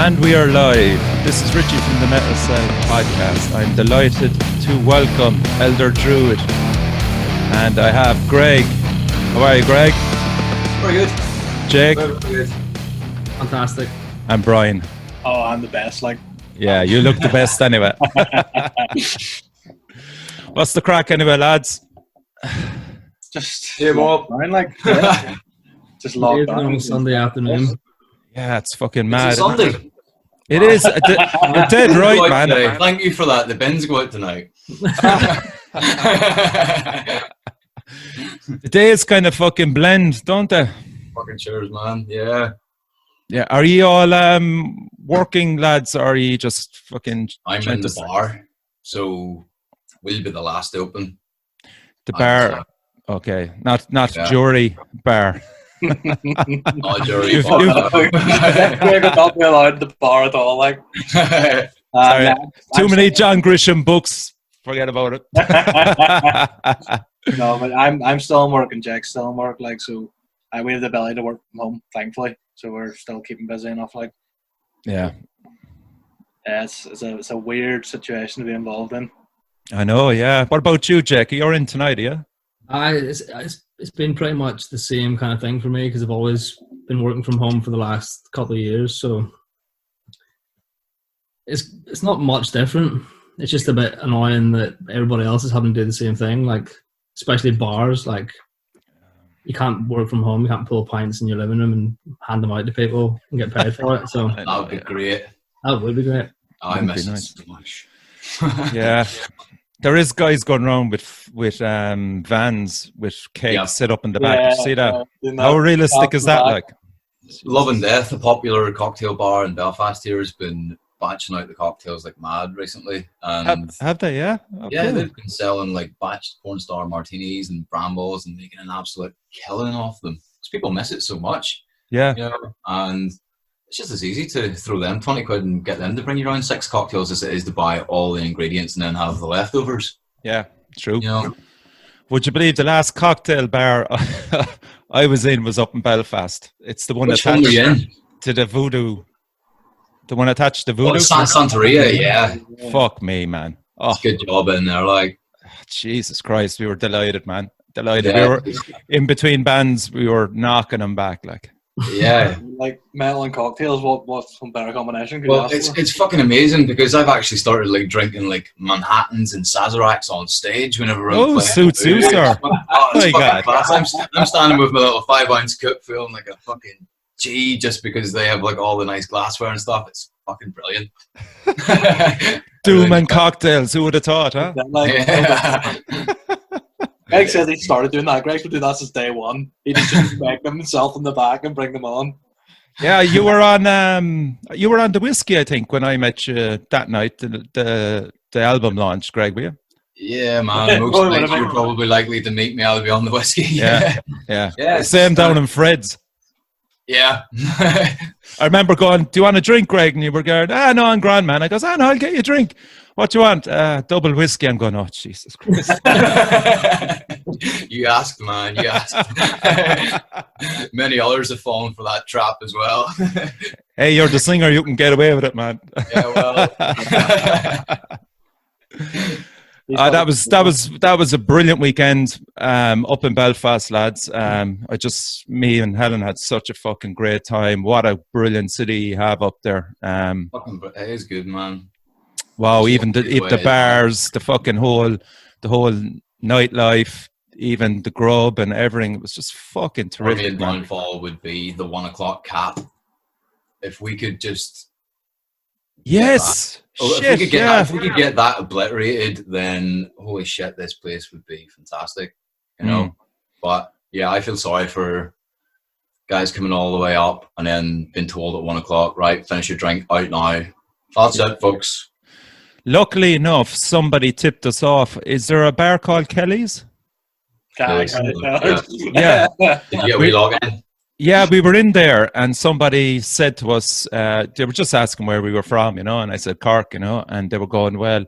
And we are live. This is Richie from the Metal Cell podcast. I'm delighted to welcome Elder Druid. And I have Greg. How are you, Greg? Very good. Jake? Very good. Fantastic. And Brien. Oh, I'm the best, like. Yeah, you look the best anyway. What's the crack anyway, lads? Just up. Like, just logged On on. Sunday afternoon. Yeah, it's fucking mad. It's Sunday. It is. You're dead right, man. Today. Thank you for that. The bins go out tonight. The days kind of fucking blend, don't they? Fucking cheers, man. Yeah. Yeah. Are you all working lads, or are you just fucking... I'm in the bar, so we'll be the last open. The bar... Okay. Not jury bar. No, jury. You've- We're not be allowed in the bar at all, like. Sorry. Too many John Grisham books. Forget about it. No, but I'm still in work and Jack's still in work, like, so we have the ability to work from home, thankfully. So we're still keeping busy enough, like. Yeah. Yeah, it's a weird situation to be involved in. I know, yeah. What about you, Jack? You're in tonight, yeah? It's been pretty much the same kind of thing for me because I've always been working from home for the last couple of years, so it's not much different. It's just a bit annoying that everybody else is having to do the same thing, like especially bars. Like you can't work from home, you can't pull pints in your living room and hand them out to people and get paid for it. So That would be great. that would be great. I That'd miss be it nice. so much. Yeah. There is guys going around with vans with cakes Yeah. set up in the back. Did you see that? doing How realistic is that? Like, Love and Death, a popular cocktail bar in Belfast here, has been batching out the cocktails like mad recently. And have they? Yeah. Oh, yeah, cool. they've been selling like batched porn star martinis and brambles and making an absolute killing off them because people miss it so much, Yeah. you know. And it's just as easy to throw them 20 quid and get them to bring you around 6 cocktails as it is to buy all the ingredients and then have the leftovers. Yeah. True. You know, Would you believe the last cocktail bar I was in was up in Belfast? It's the one which one were you in? to the Voodoo. The one attached to Voodoo. Oh, Santeria, yeah. Fuck me, man. Oh, Good job in there, like. Jesus Christ. We were delighted, man. Delighted. Yeah. We were in between bands. We were knocking them back. Like, Yeah. Like metal and cocktails, what's some better combination? Could you Well, ask for? it's fucking amazing because I've actually started like drinking like Manhattans and Sazeracs on stage whenever I'm Oh, playing. suits you, sir. Oh, it's My fucking God. class. I'm standing with my little 5-ounce cup feeling like a fucking G just because they have like all the nice glassware and stuff. It's fucking brilliant. Doom and cocktails. Who would have thought, huh? Like, Yeah. Greg said he started doing that. Greg's been doing that since day one. He just make them himself in the back and bring them on. Yeah, you were on the whiskey, I think, when I met you that night, the album launch, Greg, were you? Yeah, man. Most Probably nights would've you're probably likely to meet me. I'll be on the whiskey. Yeah. Yeah. Yeah. Same down in Fred's. Yeah. I remember going, do you want a drink, Greg? And you were going, no, I'm grand, man. I goes, no, I'll get you a drink. What do you want? Double whiskey. I'm going, oh, Jesus Christ. You asked, man. You asked. Many others have fallen for that trap as well. Hey, you're the singer. You can get away with it, man. Yeah, well. That was a brilliant weekend up in Belfast, lads. Me and Helen had such a fucking great time. What a brilliant city you have up there. It is good, man. Wow, It's even a good the way, bars, the whole nightlife, even the grub and everything. It was just fucking For me, a terrific, man. downfall would be the 1 o'clock cap. If we could just, Yes. if Shit, we could get yeah. that, if we could get that obliterated, then holy shit, this place would be fantastic. You know, but yeah, I feel sorry for guys coming all the way up and then being told at 1 o'clock, right, finish your drink, out now. That's it, folks. Luckily enough, somebody tipped us off. Is there a bar called Kelly's? Yeah. Yeah. Did you get a wee log in? Yeah, we were in there and somebody said to us, they were just asking where we were from, and I said Cork, and they were going, well,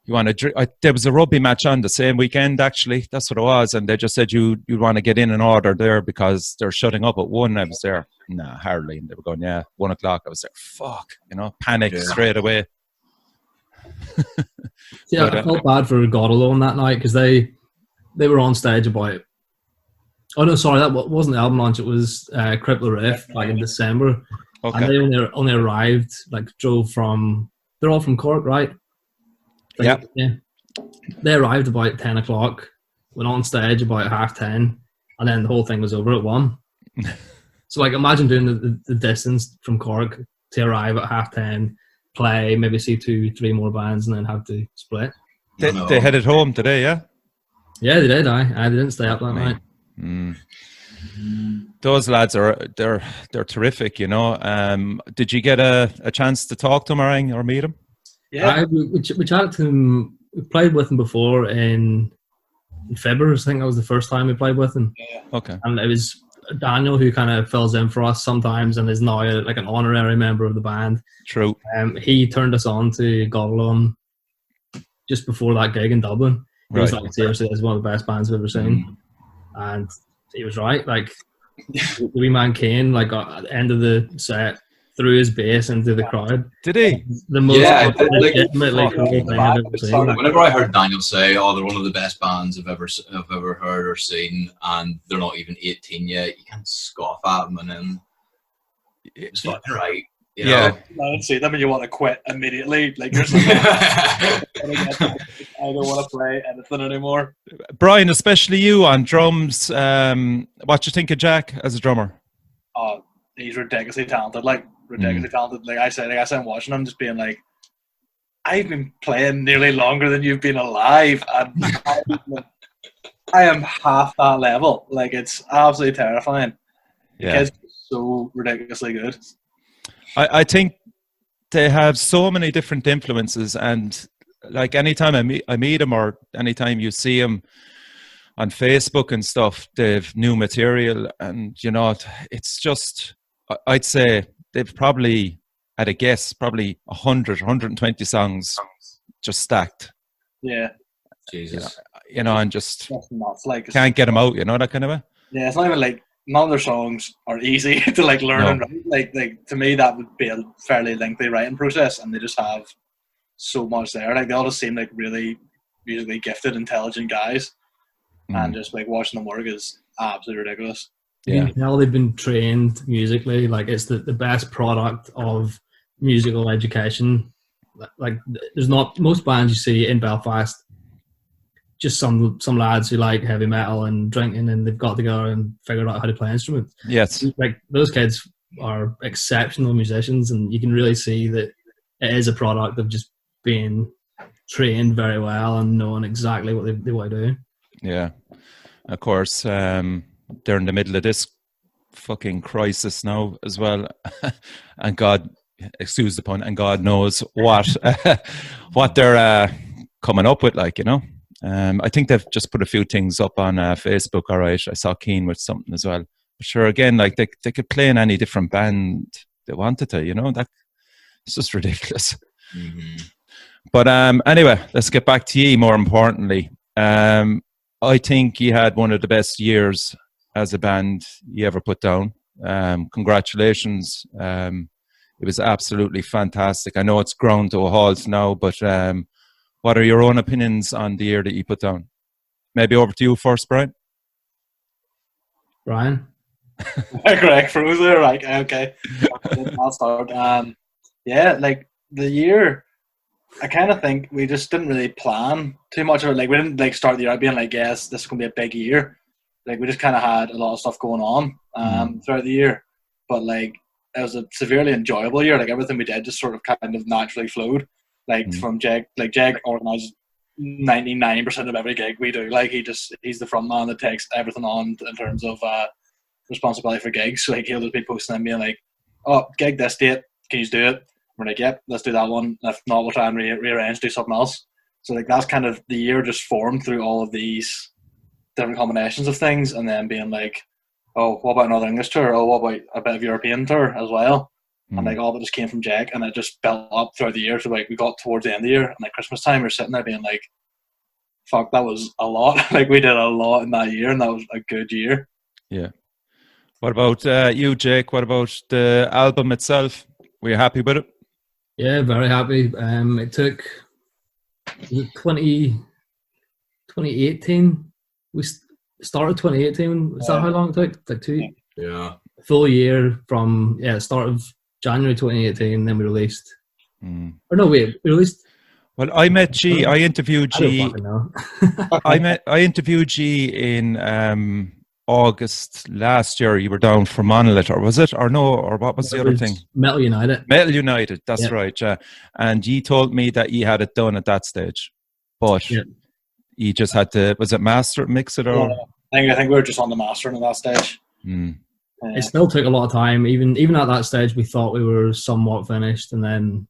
you want to drink. There was a rugby match on the same weekend, actually. That's what it was. And they just said you'd want to get in and order there because they're shutting up at 1. I was there. Nah, hardly. And they were going, 1 o'clock. I was there. Fuck, panic straight away. Yeah, I felt bad for Golgotha that night because they were on stage about. Oh no, sorry, that wasn't the album launch. It was Cripple Riff back in December, and they only arrived, drove from. They're all from Cork, right? Yeah. They arrived about 10 o'clock, went on stage about 10:30, and then the whole thing was over at 1. So imagine doing the distance from Cork to arrive at 10:30, play, maybe see 2-3 more bands, and then have to split. They headed home today, yeah? Yeah, they did. I didn't stay up that night. Those lads they're terrific, Did you get a chance to talk to them or meet them? Yeah, we chatted to him. We played with him before in February. I think that was the first time we played with him. Yeah. Okay. And it was Daniel who kind of fills in for us sometimes and is now an honorary member of the band. True. He turned us on to Golgotha just before that gig in Dublin. He was seriously, it's one of the best bands I've ever seen. And he was right. The wee man Kane, at the end of the set, threw his bass into the crowd. Did he? The most legitimately cool thing I've ever seen. Whenever I heard Daniel say, "Oh, they're one of the best bands I've ever heard or seen," and they're not even 18 yet, you can't scoff at them, and then it's fucking right. You know? I don't see them, and you want to quit immediately. You're I don't want to play anything anymore. Brien, especially you on drums. What you think of Jack as a drummer? Oh, he's ridiculously talented. Ridiculously talented. I said, I'm watching him, just being I've been playing nearly longer than you've been alive, and I am half that level. It's absolutely terrifying. Yeah, the kid's so ridiculously good. I think they have so many different influences, and anytime I meet him or anytime you see him on Facebook and stuff, they've new material, and it's just, I'd say they've probably, at a guess, probably 120 songs just stacked. Yeah. Jesus. And just that's nuts. Can't get them out, that kind of way. Yeah, it's not even none of their songs are easy to learn and write. To me, that would be a fairly lengthy writing process, and they just have so much there. They all just seem really musically gifted, intelligent guys, and just watching them work is absolutely ridiculous. You can tell they've been trained musically. It's the best product of musical education. There's not most bands you see in Belfast. Just some lads who like heavy metal and drinking, and they've got to go and figure out how to play instruments. Yes, those kids are exceptional musicians, and you can really see that it is a product of just being trained very well and knowing exactly what they want to do. Yeah, of course. They're in the middle of this fucking crisis now as well, and God, excuse the pun, and God knows what what they're coming up with. I think they've just put a few things up on Facebook. All right, I saw Keane with something as well. But sure, again, they could play in any different band they wanted to. That it's just ridiculous. Mm-hmm. But anyway, let's get back to ye. More importantly, I think you had one of the best years as a band you ever put down. Congratulations. It was absolutely fantastic. I know it's ground to a halt now, but what are your own opinions on the year that you put down? Maybe over to you first, Brien. Greg froze there. Okay. I'll start. The year, I kind of think we just didn't really plan too much of it. We didn't start the year out being yes, this is going to be a big year. We just kind of had a lot of stuff going on throughout the year. But it was a severely enjoyable year. Everything we did just sort of kind of naturally flowed. From Jeg, Jeg organises 99% of every gig we do. He's the front man that takes everything on in terms of responsibility for gigs. So he'll just be posting and being "Oh, gig this date, can you do it?" We're "Yep, let's do that one. If not, we'll try and rearrange, do something else." So that's kind of the year just formed through all of these different combinations of things, and then being "Oh, what about another English tour? Oh, what about a bit of European tour as well?" and like all of it just came from Jake, and it just built up throughout the year. So like we got towards the end of the year, and like Christmas time, we were sitting there being like, "Fuck, that was a lot." Like we did a lot in that year, and that was a good year. Yeah. What about you, Jake? What about the album itself? Were you happy with it? Yeah, very happy. It took 2018. We started 2018. Is that how long it took? Like Yeah. full year from start of January 2018. Then we released. Or no, wait, we released. Well, I met G. I interviewed I don't G. fucking know. I interviewed G in August last year. You were down for Monolith, or was it? Or no? Or what was the other thing? Metal United. Metal United. That's right. Yeah. And he told me that he had it done at that stage, but he just had to. Was it master mix it or? I think we were just on the mastering at that stage. It still took a lot of time. Even at that stage, we thought we were somewhat finished, and then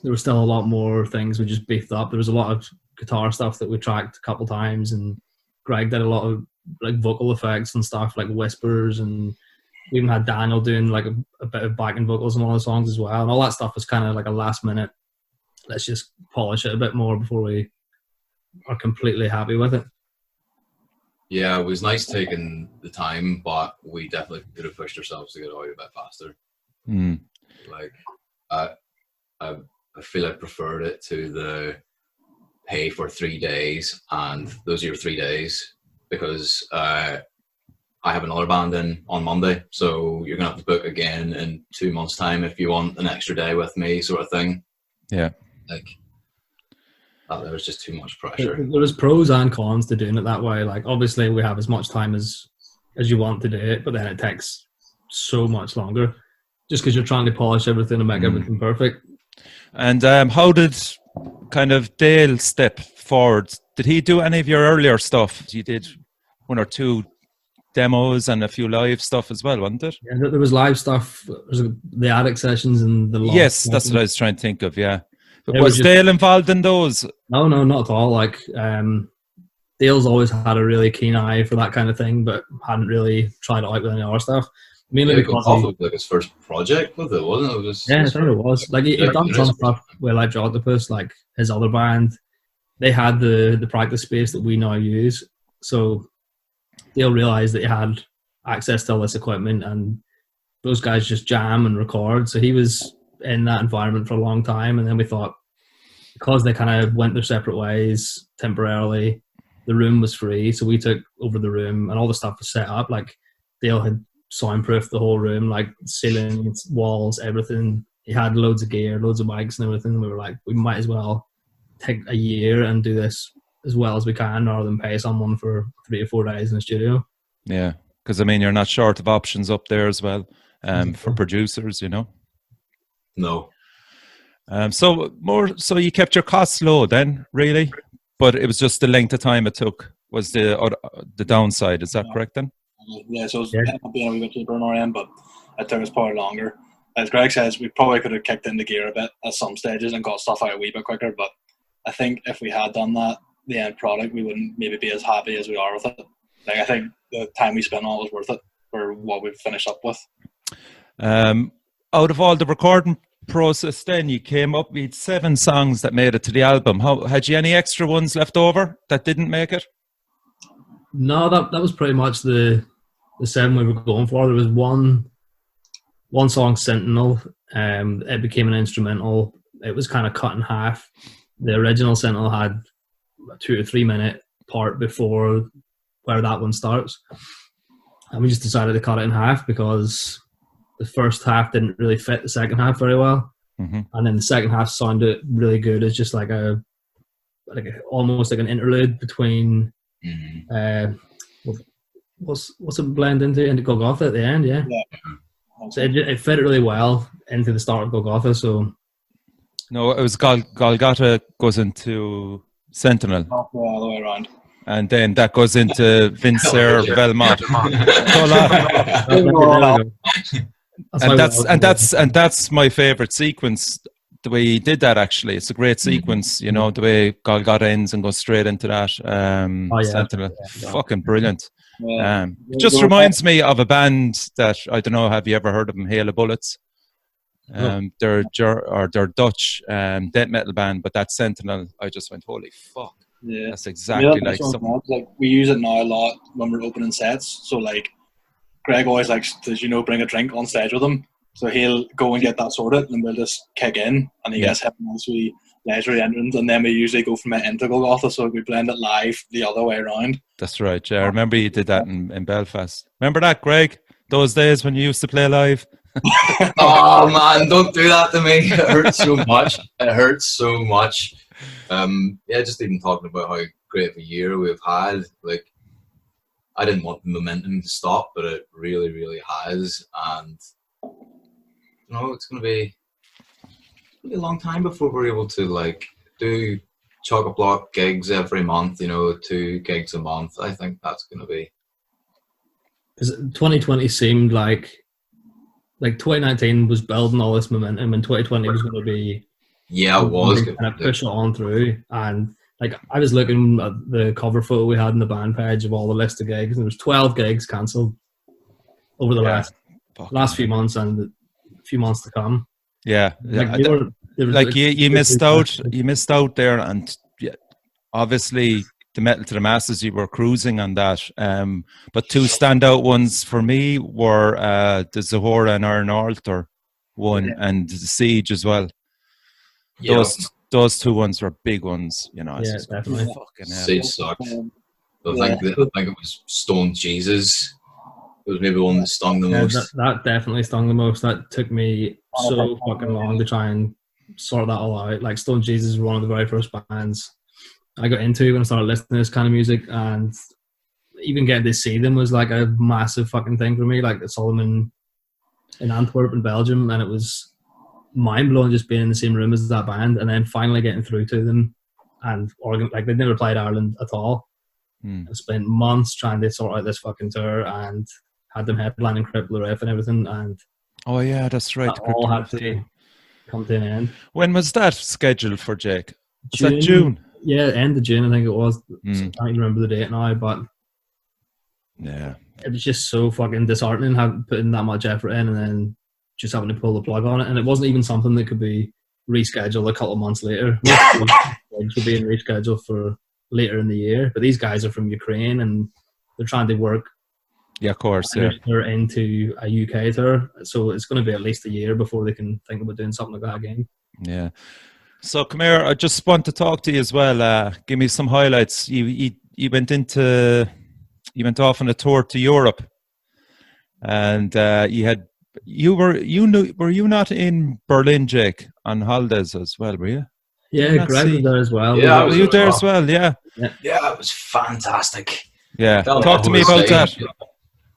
there were still a lot more things we just beefed up. There was a lot of guitar stuff that we tracked a couple times, and Greg did a lot of like vocal effects and stuff, like whispers, and we even had Daniel doing like a bit of backing vocals on all the songs as well. And all that stuff was kind of like a last minute, let's just polish it a bit more before we are completely happy with it. Yeah, it was nice taking the time, but we definitely could have pushed ourselves to get out a bit faster. Like, I feel I preferred it to the pay for 3 days, and those are your 3 days, because I have another band in on Monday, so you're gonna have to book again in 2 months' time if you want an extra day with me, sort of thing. Yeah. Like, there was just too much pressure. There was pros and cons to doing it that way. Like, obviously we have as much time as you want to do it, but then it takes so much longer just because you're trying to polish everything and make everything perfect. And how did kind of Dale step forward? Did he do any of your earlier stuff? You did 1 or 2 demos and a few live stuff as well, wasn't it? Yeah, there was live stuff. There was the attic sessions and the live yes, sessions. that's what I was trying to think of. Yeah, but It was was just- Dale involved in those? No, not at all. Like, Dale's always had a really keen eye for that kind of thing, but hadn't really tried it out with any other stuff. Mainly because Golgotha was like his first project with it, wasn't it? It was, I think it was. Like, he'd done some stuff with like Octopus, like his other band. They had the practice space that we now use. So Dale realised that he had access to all this equipment, and those guys just jam and record. So he was in that environment for a long time, and then we thought, because they kind of went their separate ways temporarily, the room was free, so we took over the room, and all the stuff was set up. Like, Dale had soundproofed the whole room, like ceilings, walls, everything. He had loads of gear, loads of mics and everything. We were like, we might as well take a year and do this as well as we can, rather than pay someone for 3 or 4 days in the studio. Yeah, because I mean, you're not short of options up there as well for producers, you know. No. So you kept your costs low then, really, but it was just the length of time it took was the downside. Is that correct then? Yeah, so it ended up being a wee bit cheaper on our end, but it took us probably longer. As Greg says, we probably could have kicked into gear a bit at some stages and got stuff out a wee bit quicker, but I think if we had done that, the end product, we wouldn't maybe be as happy as we are with it. Like, I think the time we spent on it was worth it for what we've finished up with. Out of all the recording process, then you came up with 7 songs that made it to the album. Had you any extra ones left over that didn't make it? No, that was pretty much the 7 we were going for. There was one song, Sentinel. It became an instrumental. It was kind of cut in half. The original Sentinel had a 2 or 3 minute part before where that one starts, and we just decided to cut it in half because the first half didn't really fit the second half very well, and then the second half sounded really good as just like almost like an interlude between what's it blend into Golgotha at the end. Yeah. So it fit really well into the start of Golgotha. So no, it was Golgotha goes into Sentinel. All the way around. And then that goes into Vincer Belmont. And that's my favorite sequence. The way he did that, actually, it's a great sequence. You know, the way Golgotha ends and goes straight into that Sentinel. Fucking brilliant. It just reminds me of a band that I don't know. Have you ever heard of them? Hail of Bullets. They're Dutch death metal band, but that Sentinel, I just went, holy fuck. Yeah. That's exactly like sounds something. mad. Like we use it now a lot when we're opening sets. So like Greg always likes to, bring a drink on stage with him. So he'll go and get that sorted, and we'll just kick in, and he gets him as we leisurely entrance, and then we usually go from it into Golgotha, so we blend it live the other way around. That's right. Yeah, I remember you did that in Belfast. Remember that, Greg? Those days when you used to play live. Oh man, don't do that to me. It hurts so much. It hurts so much. Just even talking about how great of a year we've had. Like, I didn't want the momentum to stop, but it really, really has. And it's gonna be a long time before we're able to like do chock-a-block gigs every month. 2 gigs a month. I think that's gonna be. Because 2020 seemed like 2019 was building all this momentum, and 2020 was going to be it was kind of push it on through. And like I was looking at the cover photo we had in the band page of all the list of gigs, and there was 12 gigs cancelled over the last few months and the few months to come. Yeah, you missed out. You missed out there, and obviously the Metal to the Masses, you were cruising on that. But 2 standout ones for me were the Zahora and Iron Altar one, and the Siege as well. Those 2 ones were big ones. Definitely. Fucking hell. Siege sucked. I think it was Stone Jesus. It was maybe the one that stung the most. That definitely stung the most. That took me so fucking long to try and sort that all out. Like Stone Jesus was one of the very first bands I got into when I started listening to this kind of music, and even getting to see them was like a massive fucking thing for me. Like I saw them in Antwerp in Belgium, and it was mind blowing just being in the same room as that band, and then finally getting through to them. And like they'd never played Ireland at all. I spent months trying to sort out this fucking tour, and had them headlining Cripple Riff and everything. And oh yeah, that's right. That all had to come to an end. When was that scheduled for, Jake? Was that June? Yeah, end of June, I think it was. I can't even remember the date now, but yeah, it was just so fucking disheartening having putting that much effort in and then just having to pull the plug on it. And it wasn't even something that could be rescheduled a couple of months later. Gigs were being rescheduled for later in the year, but these guys are from Ukraine and they're trying to work. Yeah, of course. They're into a UK tour, so it's going to be at least a year before they can think about doing something like that again. Yeah. So come here. I just want to talk to you as well. Give me some highlights. You went off on a tour to Europe, and were you not in Berlin, Jake, on holidays as well? Were you? Yeah, Greg was there as well. Yeah, were you there as well? Yeah. Yeah, it was fantastic. Yeah, talk to me about that.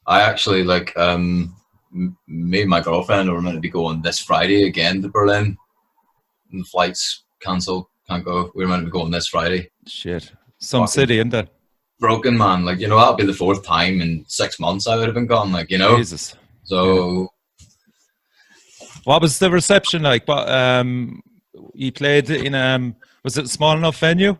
I actually me and my girlfriend were meant to be going this Friday again to Berlin. And the flights cancelled, can't go. We were meant to be going this Friday. Shit. Some city, isn't it? Broken, man. Like, that'll be the 4th time in 6 months I would have been gone, Jesus. So... Yeah. What was the reception like? But you played in, was it a small enough venue?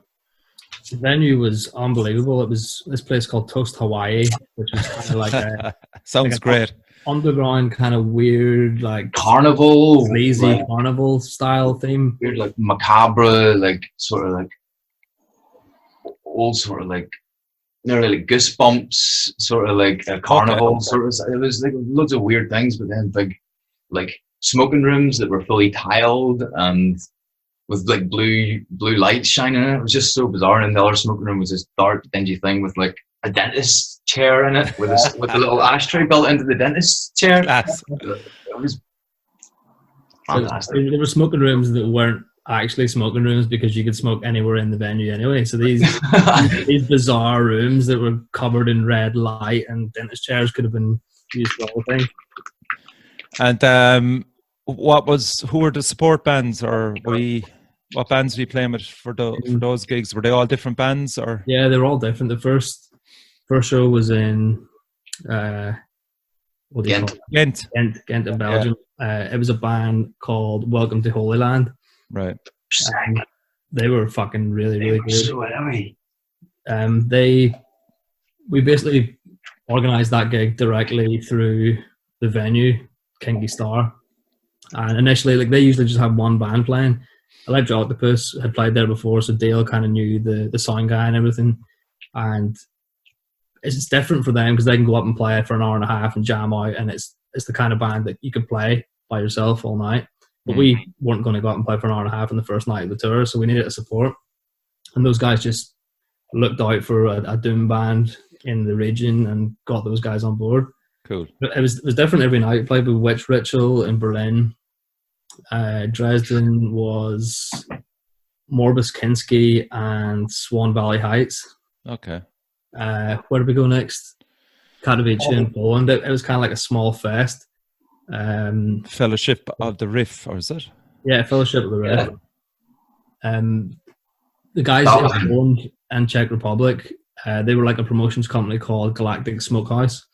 The venue was unbelievable. It was this place called Toast Hawaii, which was kind of like a... Sounds great. Underground kind of weird, like carnival, lazy carnival style theme, weird, like macabre, like sort of like old, sort of like nearly like Goosebumps, sort of like a carnival, sort of. It was like loads of weird things, but then big, like smoking rooms that were fully tiled and with like blue lights shining in it. It was just so bizarre. And the other smoking room was this dark, dingy thing with like a dentist's chair in it with a little ashtray built into the dentist's chair. It was fantastic. There were smoking rooms that weren't actually smoking rooms because you could smoke anywhere in the venue anyway. So these bizarre rooms that were covered in red light and dentist chairs could have been used for the whole thing. And who were the support bands, or what bands were you playing with for those gigs? Were they all different bands, or? Yeah, they were all different. The first show was in Ghent in Belgium. Yeah. It was a band called Welcome to Holy Land. Right. They were fucking really, really good. So heavy. We basically organised that gig directly through the venue, Kinky Star. And initially, like they usually just have one band playing. Electric Octopus had played there before, so Dale kind of knew the sound guy and everything. And it's different for them because they can go up and play for an hour and a half and jam out, and it's the kind of band that you can play by yourself all night. But we weren't going to go out and play for an hour and a half on the first night of the tour, so we needed a support. And those guys just looked out for a doom band in the region and got those guys on board. Cool. It was different every night. We played with Witch Ritual in Berlin. Dresden was Morbus Kinski and Swan Valley Heights. Okay. Where did we go next? Katowice in Poland. It was kind of like a small fest. Fellowship of the Riff, or is it? Yeah, Fellowship of the Riff. Yeah. The guys in Poland and Czech Republic, they were like a promotions company called Galactic Smokehouse.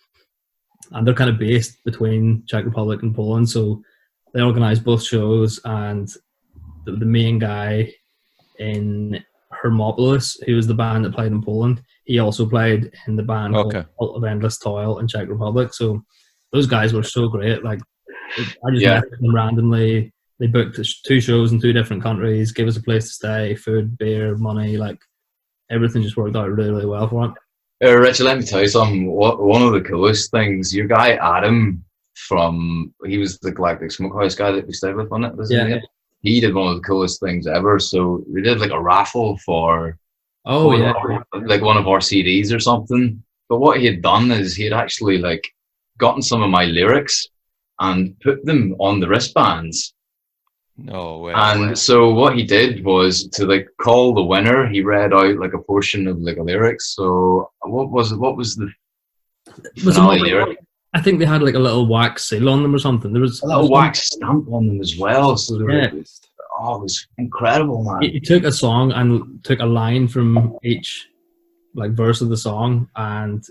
And they're kind of based between Czech Republic and Poland, so they organised both shows. And the main guy in Hermopolis, who was the band that played in Poland, he also played in the band called Halt of Endless Toil in Czech Republic. So those guys were so great. Like, I just met them randomly. They booked 2 shows in 2 different countries, gave us a place to stay, food, beer, money. Like, everything just worked out really, really well for it. Richard, let me tell you something. One of the coolest things, your guy Adam he was the Galactic Smokehouse guy that we stayed with, wasn't it? Wasn't he? He did one of the coolest things ever. So we did like a raffle for like one of our CDs or something. But what he had done is he had actually like gotten some of my lyrics and put them on the wristbands. No way. And so what he did was to like call the winner, he read out like a portion of like a lyrics. So what was the finale lyric? I think they had like a little wax seal on them or something. There was a little wax stamp on them as well. So they were, it was incredible, man. He took a song and took a line from each like verse of the song, and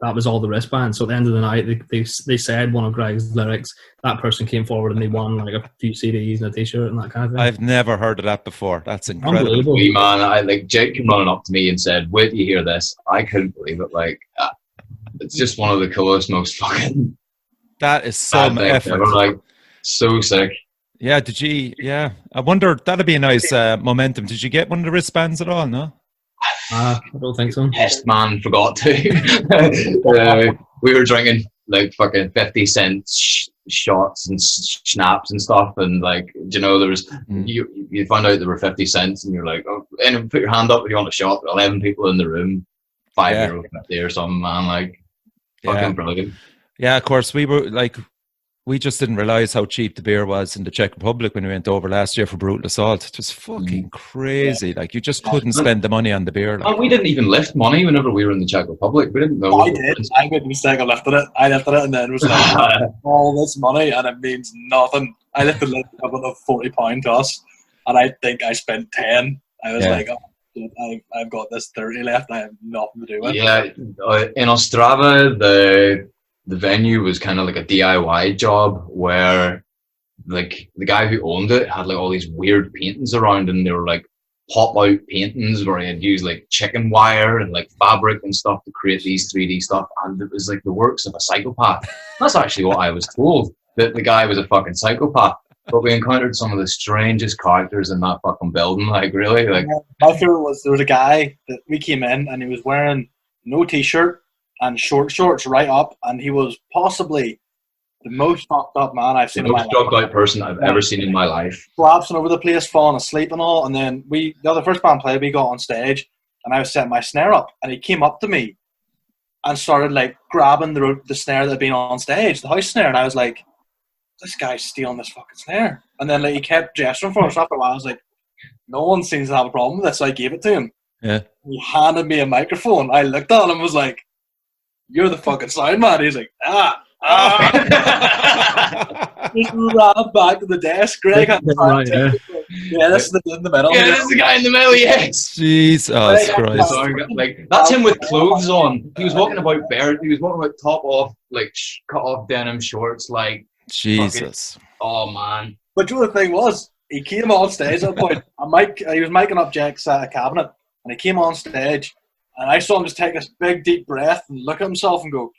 that was all the wristband. So at the end of the night, they said one of Gregg's lyrics. That person came forward and they won like a few CDs and a T-shirt and that kind of thing. I've never heard of that before. That's incredible. Man, Jake came running up to me and said, "Wait till you hear this." I couldn't believe it. Like, it's just one of the coolest, most fucking. That is some effort. Ever. Like, so sick. Yeah. Did you? Yeah. I wonder. That'd be a nice momentum. Did you get one of the wristbands at all? No. I don't think so. Pest man forgot to. We were drinking like fucking 50-cent shots and schnapps and stuff, and like, you know, there was you found out there were 50 cents, and you're like, oh, and put your hand up if you want a shot. 11 people in the room, €5 or something, man. Like, fucking brilliant. Yeah, of course we were like. We just didn't realize how cheap the beer was in the Czech Republic when we went over last year for Brutal Assault. It was fucking crazy. Yeah. Like, you just couldn't spend the money on the beer. Like. We didn't even lift money whenever we were in the Czech Republic. We didn't know. I did. I made the mistake. I lifted it, and then it was like all this money, and it means nothing. I lifted it up with a £40 toss, and I think I spent 10. I was like, oh, I've got this 30 left. I have nothing to do with. Yeah, in Ostrava, the venue was kind of like a DIY job where like the guy who owned it had like all these weird paintings around, and they were like pop out paintings where he had used like chicken wire and like fabric and stuff to create these 3D stuff, and it was like the works of a psychopath. That's actually what I was told, that the guy was a fucking psychopath. But we encountered some of the strangest characters in that fucking building. Like, really, like my favorite was there was a guy that we came in and he was wearing no t-shirt and short shorts right up, and he was possibly the most fucked up man I've seen in my life. The most drugged out person I've ever seen in my life. Collapsing over the place, falling asleep and all. And then the first band played, we got on stage, and I was setting my snare up, and he came up to me and started like grabbing the snare that had been on stage, the house snare, and I was like, this guy's stealing this fucking snare. And then like he kept gesturing for us. After a while, I was like, no one seems to have a problem with this, so I gave it to him. Yeah. He handed me a microphone. I looked at him and was like, you're the fucking sound man. He's like, just ran back to the desk. Gregg had this is the in the middle. Yeah, this is the guy in the middle, yes. Jesus Christ. Like, that's him with clothes on. He was walking about bare. He was walking about top off, like cut off denim shorts, like Jesus. Fucking, oh man. But you know the thing was, he came on stage at a point. He was miking up Jack's cabinet, and he came on stage. And I saw him just take this big, deep breath and look at himself and go,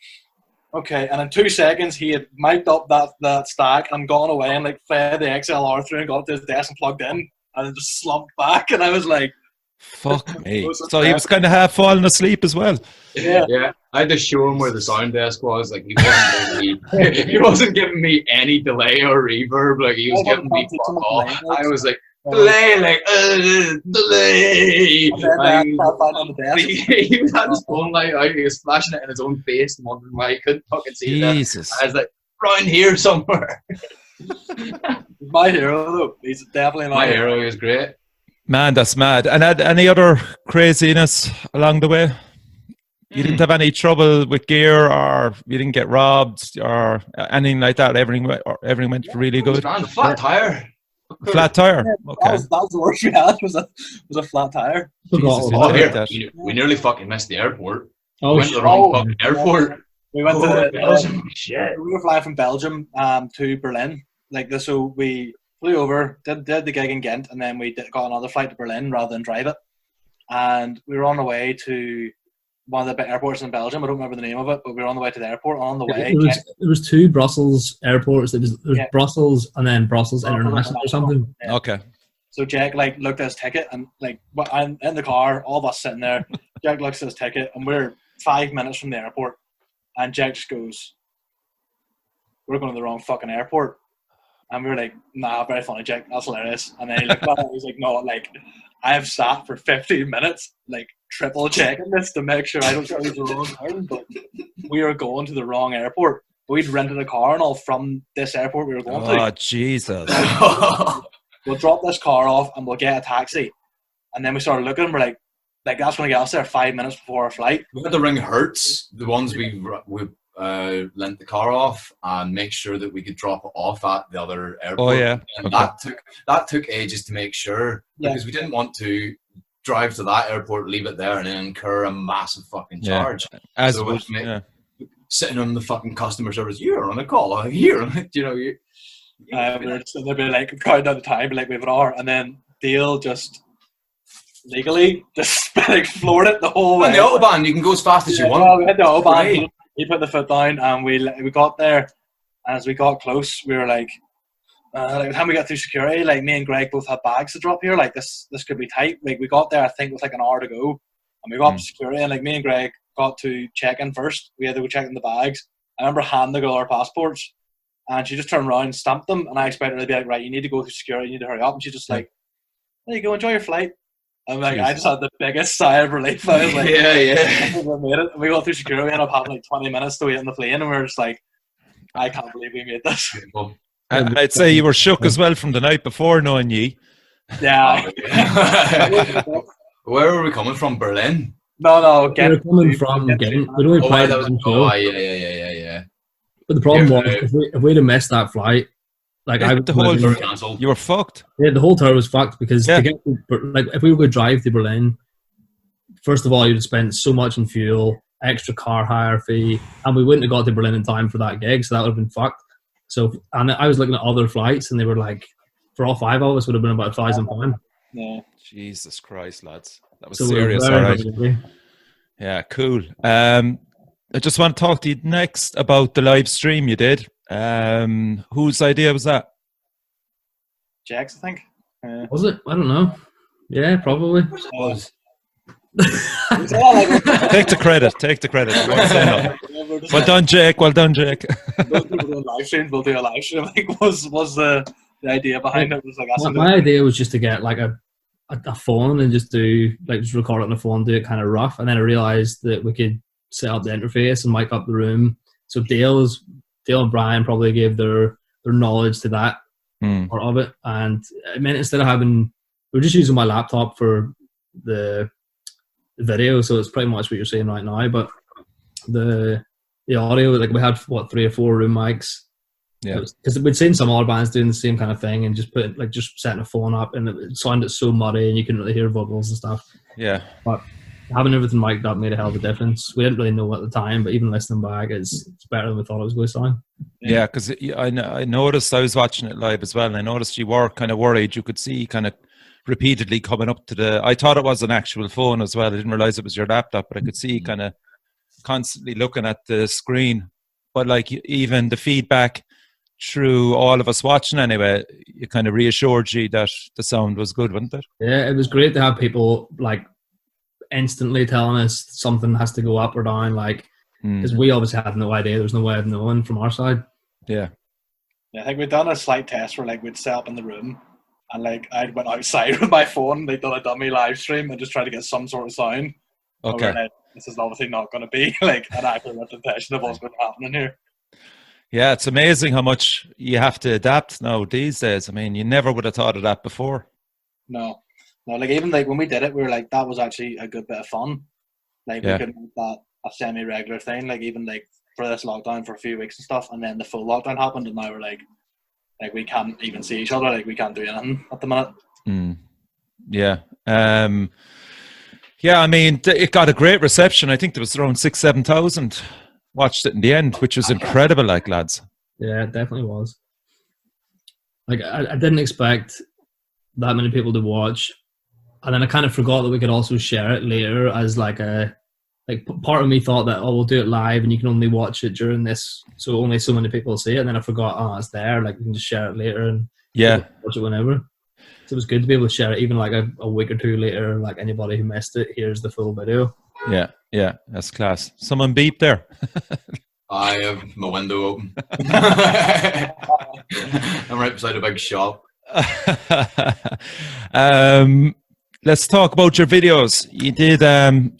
Okay, and in 2 seconds he had mic'd up that stack and gone away and like fed the XLR through and got to his desk and plugged in and then just slumped back, and I was like, Fuck me. So he was kind of half falling asleep as well. Yeah. I had to show him where the sound desk was. Like he wasn't giving me any delay or reverb. Like he was giving me fuck all. I was like delay, delay. He had his phone light out. He was flashing it in his own face and wondering why he couldn't fucking see it. Jesus. I was like, round here somewhere. He's my hero though. He's definitely My hero. He was great. Man, that's mad. And had any other craziness along the way? You didn't have any trouble with gear, or you didn't get robbed, or anything like that? Everything went really good. A flat tire. Flat tire. Yeah, Okay. that was the worst we had. Was a flat tire. Jesus, Oh, you did that. We nearly fucking missed the airport. Oh, We went to the wrong fucking airport. We went to Belgium. Shit. we were flying from Belgium to Berlin. Like this, so we flew over, did the gig in Ghent, and then we got another flight to Berlin rather than drive it. And we were on the way to one of the big airports in Belgium. I don't remember the name of it, but we were on the way to the airport. On the way, There was 2 Brussels airports. There was Yeah. Brussels and then Brussels International or something. Yeah. Okay. So Jack like looked at his ticket and like I'm in the car, all of us sitting there. Jack looks at his ticket and we're 5 minutes from the airport, and Jack just goes, "We're going to the wrong fucking airport." And we were like, "Nah, very funny, Jack. That's hilarious." And then he looked at it and he's like, "No, like I have sat for 15 minutes, like triple checking this to make sure I don't go to the wrong town, but we are going to the wrong airport. We'd rented a car and all from this airport we were going to. Oh, Jesus. We'll drop this car off and we'll get a taxi." And then we started looking and we're like that's going to get us there 5 minutes before our flight. We had to ring Hertz, the ones we lent the car off, and make sure that we could drop it off at the other airport. Oh, yeah. And Okay. that took ages to make sure, because we didn't want to drive to that airport, leave it there, and then incur a massive fucking charge. As So would, it made- yeah. Sitting on the fucking customer service, you're on a call here, you know. They'd be like counting down the time, be like we have an hour, and then Dale just legally just like floored it the whole way. On the autobahn, you can go as fast as you want. Well, we had the autobahn. Great. He put the foot down, and we got there. And as we got close, we were like by the time we got through security, like me and Greg both had bags to drop here. Like this could be tight. Like we got there, I think, with like an hour to go, and we got up to security, and like me and Greg got to check in first. We had to go check in the bags. I remember handing the girl our passports, and she just turned around and stamped them, and I expected her to be like, "Right, you need to go through security, you need to hurry up." And she's just like, "There you go, enjoy your flight." And like, I just had the biggest sigh of relief. I was like, yeah. we made it. We got through security. We ended up having like 20 minutes to wait on the plane, and we were just like, I can't believe we made this. And I'd say you were shook as well from the night before knowing ye. Yeah. Where were we coming from? Berlin? No, We were coming from Ghent. We'd only flight that was. from Oh, Kiel. yeah. But the problem Yeah, was, if we'd have missed that flight, like Yeah, I would the whole- They were cancelled. You were fucked. yeah, the whole tour was fucked because Yeah. to get like if we were going to drive to Berlin, first of all, you'd spend so much in fuel, extra car hire fee, and we wouldn't have got to Berlin in time for that gig, so that would have been fucked. So, and I was looking at other flights, and they were like, for all 5 of us, would have been about £1,000. Yeah. Jesus Christ, lads. That was So we were serious, very, all right. very busy. Yeah, cool. I just want to talk to you next about the live stream you did. Whose idea was that? Jack's, I think. Was it? I don't know. Yeah, probably. Was. Take the credit. Take the credit. I won't say no. Well done, Jake. Well done, Jake. Those people doing live streams, we'll do a live stream. I think was the idea behind it. Was like, My idea was just to get like a phone and just just record it on the phone, do it kind of rough, and then I realised that we could set up the interface and mic up the room. So Dale and Brien probably gave their knowledge to that part of it, and it meant instead of we were just using my laptop for the video, so it's pretty much what you're saying right now. But the audio, like we had 3 or 4 room mics. Yeah, because we'd seen some other bands doing the same kind of thing and just setting a phone up, and it sounded so muddy and you couldn't really hear vocals and stuff. yeah. But having everything mic'd up made a hell of a difference. We didn't really know at the time, but even listening back, it's better than we thought it was going to sound. Yeah, because I noticed, I was watching it live as well, and I noticed you were kind of worried. You could see kind of repeatedly coming up to I thought it was an actual phone as well. I didn't realize it was your laptop, but I could see kind of constantly looking at the screen but like even the feedback through all of us watching anyway, it kind of reassured you that the sound was good, wasn't it? Yeah, it was great to have people like instantly telling us something has to go up or down, like, because we obviously had no idea. There was no way of knowing from our side. Yeah. Yeah, I think we'd done a slight test where like we'd set up in the room and like I went outside with my phone, like done a dummy live stream and just tried to get some sort of sound. Okay. Like, this is obviously not going to be like an accurate representation of what's going to happen in here. Yeah, it's amazing how much you have to adapt now these days. I mean, you never would have thought of that before. No, like even like when we did it, we were like, that was actually a good bit of fun. Like we could make that a semi-regular thing. Like even like for this lockdown for a few weeks and stuff, and then the full lockdown happened, and now we're like we can't even see each other. Like we can't do anything at the minute. Yeah. Yeah, I mean, it got a great reception. I think there was around 6,000-7,000 watched it in the end, which was incredible, like, lads. Yeah, it definitely was. Like, I didn't expect that many people to watch, and then I kind of forgot that we could also share it later as like part of me thought that, oh, we'll do it live and you can only watch it during this, so only so many people see it, and then I forgot, oh, it's there, like we can just share it later and watch it whenever. So it was good to be able to share it even like a week or two later, like anybody who missed it, here's the full video. Yeah, that's class. Someone beep there. I have my window open. I'm right beside a big shop. Let's talk about your videos. You did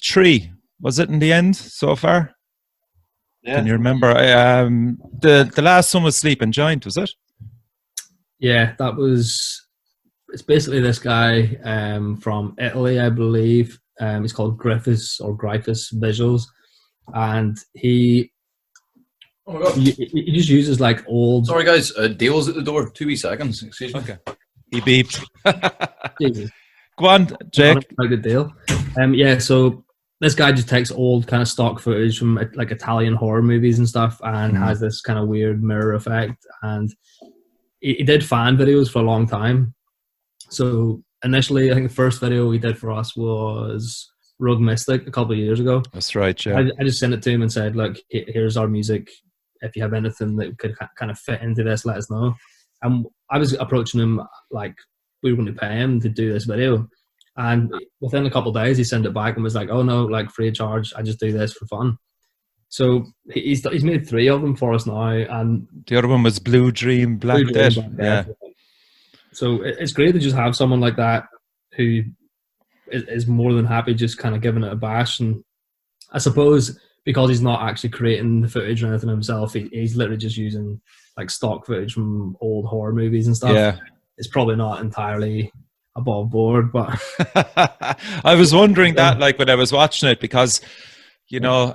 3, was it, in the end so far? Yeah. Can you remember? The last one was Sleeping Giant, was it? Yeah, that was. It's basically this guy from Italy, I believe. He's called Griffiths Visuals, and he just uses like old. Sorry, guys. Dale's at the door. 2 wee seconds. Excuse me. Okay. He beeped. Jesus. Go on, Jake. Not a good deal. Yeah, so this guy just takes old kind of stock footage from like Italian horror movies and stuff, and has this kind of weird mirror effect. And he did fan videos for a long time. So initially, I think the first video he did for us was Rogue Mystic a couple of years ago. That's right, yeah. I just sent it to him and said, look, here's our music. If you have anything that could kind of fit into this, let us know. And I was approaching him like we were going to pay him to do this video. And within a couple of days, he sent it back and was like, oh no, like free of charge. I just do this for fun. So he's made 3 of them for us now. And the other one was Blue Dream, Black Death. Yeah. So it's great to just have someone like that who is more than happy just kind of giving it a bash. And I suppose because he's not actually creating the footage or anything himself, he's literally just using like stock footage from old horror movies and stuff. Yeah. It's probably not entirely above board, but I was wondering that like when I was watching it, because you know,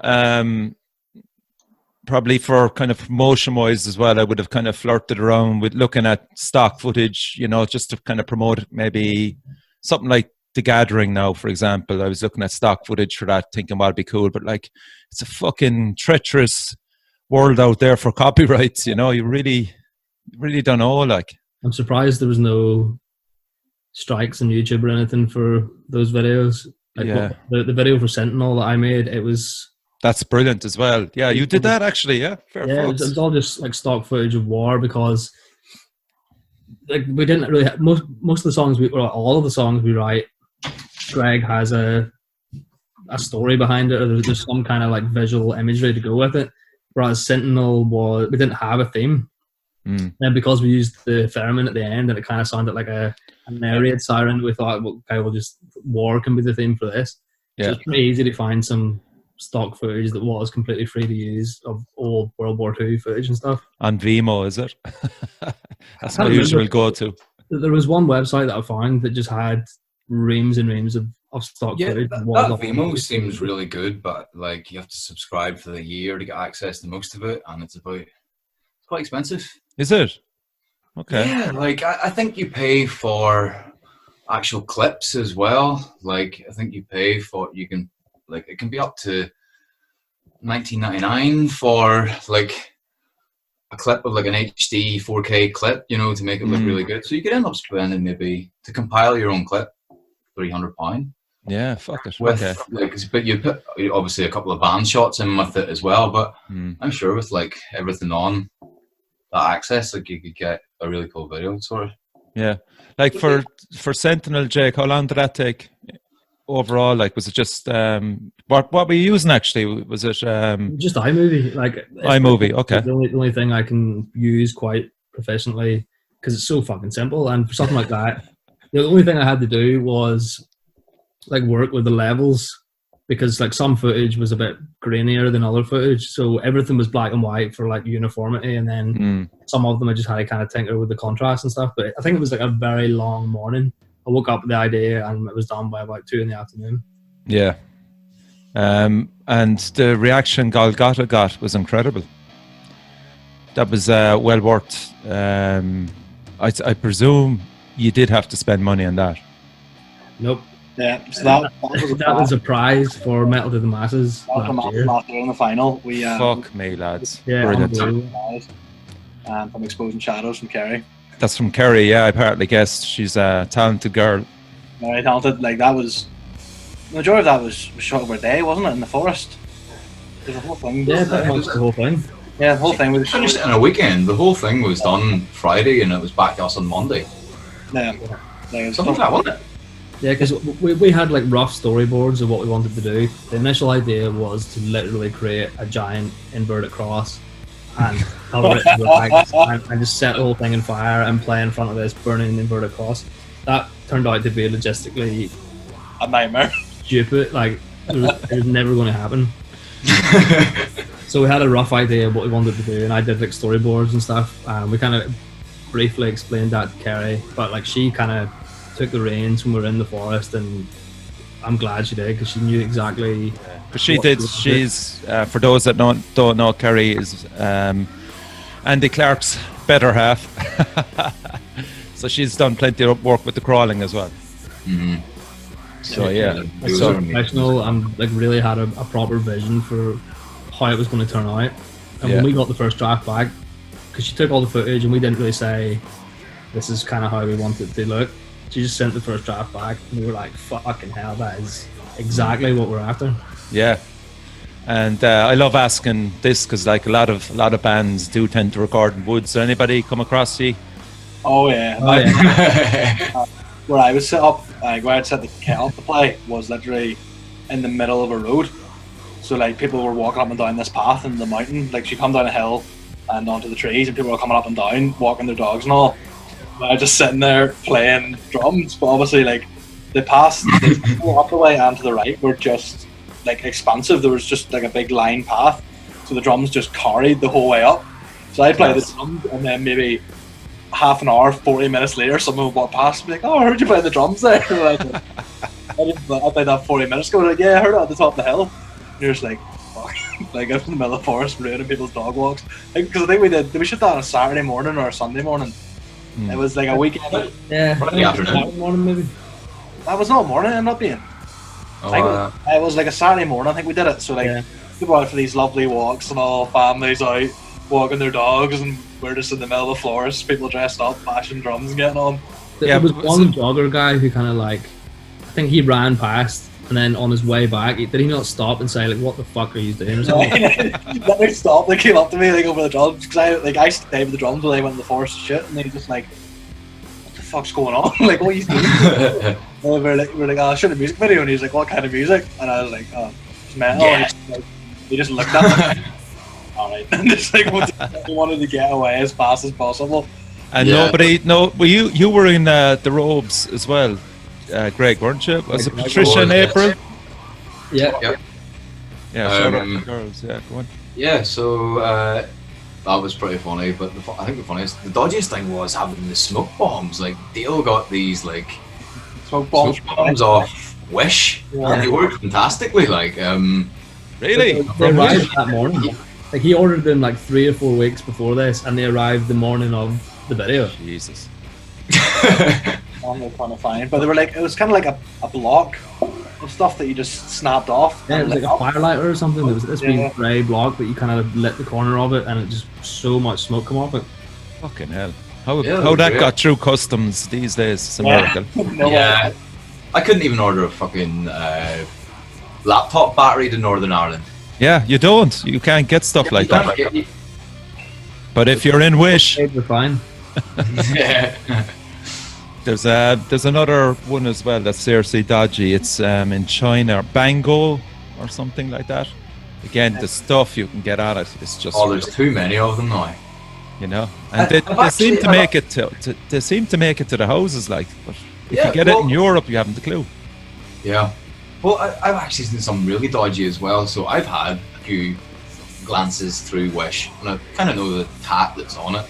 probably for kind of promotion wise as well, I would have kind of flirted around with looking at stock footage, you know, just to kind of promote maybe something like The Gathering now, for example. I was looking at stock footage for that, thinking well, it'd be cool, but like it's a fucking treacherous world out there for copyrights, you know. You really don't know. Like, I'm surprised there was no strikes on YouTube or anything for those videos. Like the video for Sentinel that I made, that's brilliant as well. Yeah, you did that actually. Yeah, fair. Yeah, it was all just like stock footage of war, because like we didn't really have, most of the songs all of the songs we write, Greg has a story behind it, or there's some kind of like visual imagery to go with it. Whereas Sentinel we didn't have a theme. And because we used the theremin at the end and it kind of sounded like a myriad siren, we thought, well, okay, we'll just war can be the theme for this. Yeah. So it's pretty easy to find some stock footage that was completely free to use of old World War II footage and stuff. On Vimeo, is it? That's my usual go-to. There was one website that I found that just had reams and reams of stock footage. That Vimeo seems really good, but like you have to subscribe for the year to get access to most of it, and it's quite expensive. Is it? Okay. Yeah, like I think you pay for actual clips as well. Like I think you pay for, you can, like it can be up to $19.99 for like a clip of like an HD 4K clip, you know, to make it look really good. So you could end up spending maybe, to compile your own clip, £300. Yeah, fuck it. With Okay. like, but you put obviously a couple of band shots in with it as well. But I'm sure with like everything on that access, like you could get a really cool video sort of. Yeah, like for Sentinel, Jake, how long did that take overall? Like, was it just what were you using actually? Was it Just iMovie, like iMovie? Okay. The only thing I can use quite proficiently because it's so fucking simple. And for something like that, the only thing I had to do was like work with the levels because like some footage was a bit grainier than other footage, so everything was black and white for like uniformity, and then some of them I just had to kind of tinker with the contrast and stuff. But I think it was like a very long morning. I woke up with the idea and it was done by about 2 p.m. Yeah. And the reaction Golgotha got was incredible. That was well worth. I presume you did have to spend money on that. Nope. Yeah, so that was a prize for Metal to the Masses last year. Last year in the final. We Fuck me, lads. Yeah, brilliant. From Exposing Shadows from Kerry. That's from Kerry, yeah, I partly guessed. She's a talented girl. Very talented. Like that was the majority of that was shot over a day, wasn't it? In the forest. There's a whole thing. Yeah, pretty much the whole thing. Yeah, the whole thing was finished in a weekend. The whole thing was done Friday, and it was back to us on Monday. Yeah, like, Something like that, wasn't it? Yeah, because we had like rough storyboards of what we wanted to do. The initial idea was to literally create a giant inverted cross and cover it in black and just set the whole thing in fire and play in front of this burning inverted cross. That turned out to be logistically a nightmare. Stupid. Like it was never going to happen. So we had a rough idea of what we wanted to do, and I did like storyboards and stuff. We kind of briefly explained that to Kerry, but like she kind of took the reins when we were in the forest, and I'm glad she did because she knew exactly. But she did. She's for those that don't know, Kerry is Andy Clark's better half. So she's done plenty of work with the crawling as well. So yeah, so professional and like really had a proper vision for how it was going to turn out. And when we got the first draft back, because she took all the footage and we didn't really say this is kind of how we want it to look. She just sent the first draft back, and we were like, "Fucking hell, that is exactly what we're after." Yeah, and I love asking this because like a lot of bands do tend to record in woods. So anybody come across you? Oh yeah. Where I was set up, where I'd set the kit up to play was literally in the middle of a road. So like people were walking up and down this path in the mountain. Like she come down a hill and onto the trees, and people were coming up and down, walking their dogs and all. I was just sitting there playing drums, but obviously like the paths up the way and to the right were just like expansive. There was just like a big line path, so the drums just carried the whole way up. So I played the drums, and then maybe half an hour, 40 minutes later, someone would walk past and be like, "Oh, I heard you play the drums there." I played that 40 minutes ago. Like, yeah, I heard it at the top of the hill. And you're just like, fuck. Like I'm in the middle of the forest ruining people's dog walks. Because I think we shot that on a Saturday morning or a Sunday morning. It was like a weekend. Yeah, Friday afternoon. Morning maybe. That was not a morning, it ended up being. It was like a Saturday morning, I think we did it. So like people out for these lovely walks and all, families out walking their dogs, and we're just in the middle of the forest, people dressed up, bashing drums and getting on. There was one jogger guy who kind of like, I think he ran past, and then on his way back, did he not stop and say like, "What the fuck are you doing?" Or something? Let me stop. They came up to me like over the drums because I stayed with the drums when they went in the forest and shit, and they just like, "What the fuck's going on? Like, what are you doing?" And we're like, "Oh, I shot a music video," and he's like, "What kind of music?" And I was like, "Oh, it's metal." Yes. And he just looked at me. All right, and just like we wanted to get away as fast as possible. And well, you were in the robes as well, Greg, weren't you? Was it Patricia and April? Yeah. Yeah, shout out to the girls. Yeah, go on. Yeah, so that was pretty funny. But I think the dodgiest thing was having the smoke bombs. Like Dale got these like Smoke bombs off Wish, and they worked fantastically. Like, really? They arrived that morning. Like he ordered them like 3 or 4 weeks before this, and they arrived the morning of the video. Jesus. They're kind of fine, but they were like, it was kind of like a block of stuff that you just snapped off. Yeah, it was like a firelighter or something. There was this wee grey block, but you kind of lit the corner of it, and it just so much smoke come off it. Fucking hell! How that got through customs these days is a miracle. I couldn't even order a fucking laptop battery to Northern Ireland. Yeah, you don't. You can't get stuff like that. Yeah. But if you're in Wish, We're fine. there's another one as well that's seriously dodgy. It's in China, Bango or something like that. Again, the stuff you can get at it is just There's too many of them now. you know, and they seem to make it to the houses, like. But if you get it in Europe, you haven't a clue. Yeah. Well, I've actually seen some really dodgy as well. So I've had a few glances through Wish, and I kind of know the tat that's on it.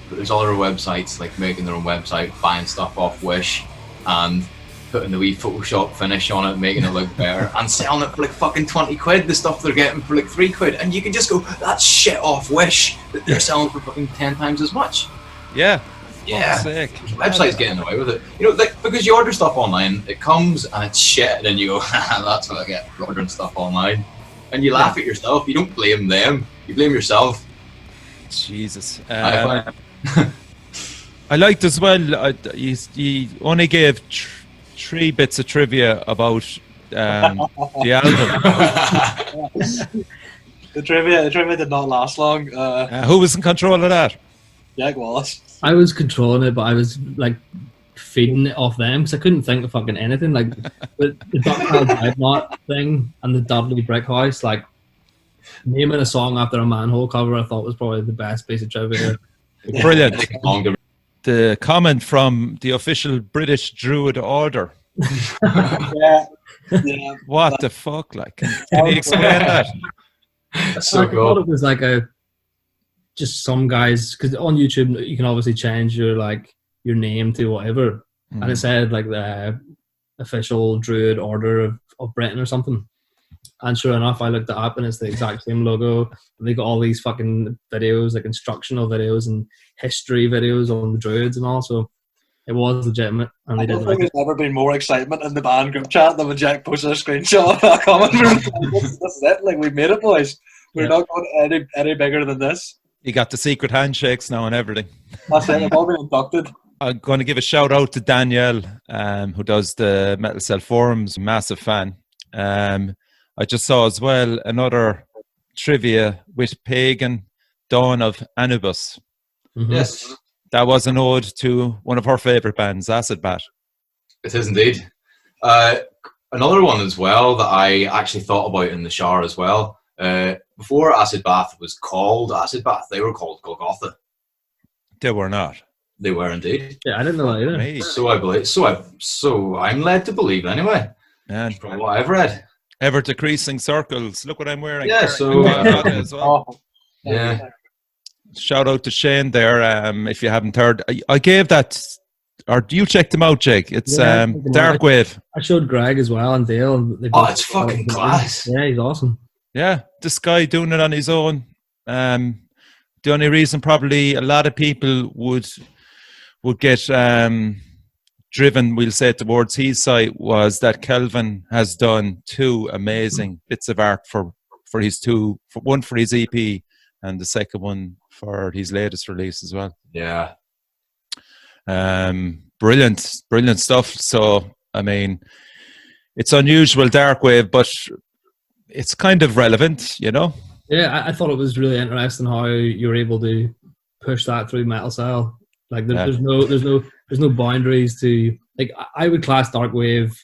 But there's other websites like making their own website, buying stuff off Wish, and putting the wee Photoshop finish on it, making it look better, and selling it for like fucking 20 quid. The stuff they're getting for like 3 quid, and you can just go, that's shit off Wish that they're selling for fucking 10 times as much. Yeah. Yeah, Sick. website's getting away with it. You know, like, because you order stuff online, it comes and it's shit, and then you go, that's what I get for ordering stuff online. And you laugh at yourself. You don't blame them. You blame yourself. Jesus. I liked as well, you only gave 3 bits of trivia about the album. The trivia did not last long. Who was in control of that? Jack Wallace. I was controlling it, but I was like feeding it off them because I couldn't think of fucking anything. Like the Ducktail Drive Knot thing and the Dudley Brick House, like naming a song after a Manhole cover, I thought was probably the best piece of trivia. Brilliant. The comment from the official British Druid Order. Yeah. What the fuck? Like, can you explain that? So I thought it was like just some guys, because on YouTube you can obviously change your name to whatever, and it said like the official Druid Order of Britain or something. And sure enough, I looked it up and it's the exact same logo. And they got all these fucking videos, like instructional videos and history videos on the Druids and all. So it was legitimate. And I they don't did think like there's ever been more excitement in the band group chat than when Jack posted a screenshot of that comment. This is it. Like, we made it, boys. We're not going any bigger than this. You got the secret handshakes now and everything. That's it. They've all been inducted. I'm going to give a shout out to Danielle, who does the Metal Cell forums. Massive fan. I just saw as well another trivia with Pagan, Dawn of Anubis. Mm-hmm. Yes, That was an ode to one of her favourite bands, Acid Bat. it is indeed. Another one as well that I actually thought about in the shower as well. Before Acid Bath was called Acid Bath, they were called Golgotha. They were not. They were indeed. Yeah, I didn't know that either. Me. So I believe. So I'm led to believe anyway. Man, From what I've read. ever decreasing circles. Look what I'm wearing. Yeah, so, as well. Oh, Yeah. Shout out to Shane there. If you haven't heard, I gave that. Or you checked them out, Jake. It's Yeah, Darkwave. I showed Greg as well and Dale. And they Oh, both- it's fucking class. Yeah, he's awesome. Yeah, this guy doing it on his own. The only reason probably a lot of people would get driven, we'll say, towards his site was that Kelvin has done 2 amazing bits of art for his one for his EP and the second one for his latest release as well. Yeah. Brilliant stuff. So I mean, it's unusual Darkwave, but it's kind of relevant, you know. Yeah, I thought it was really interesting how you were able to push that through Metal Cell. Like there's no boundaries to, like, I would class Darkwave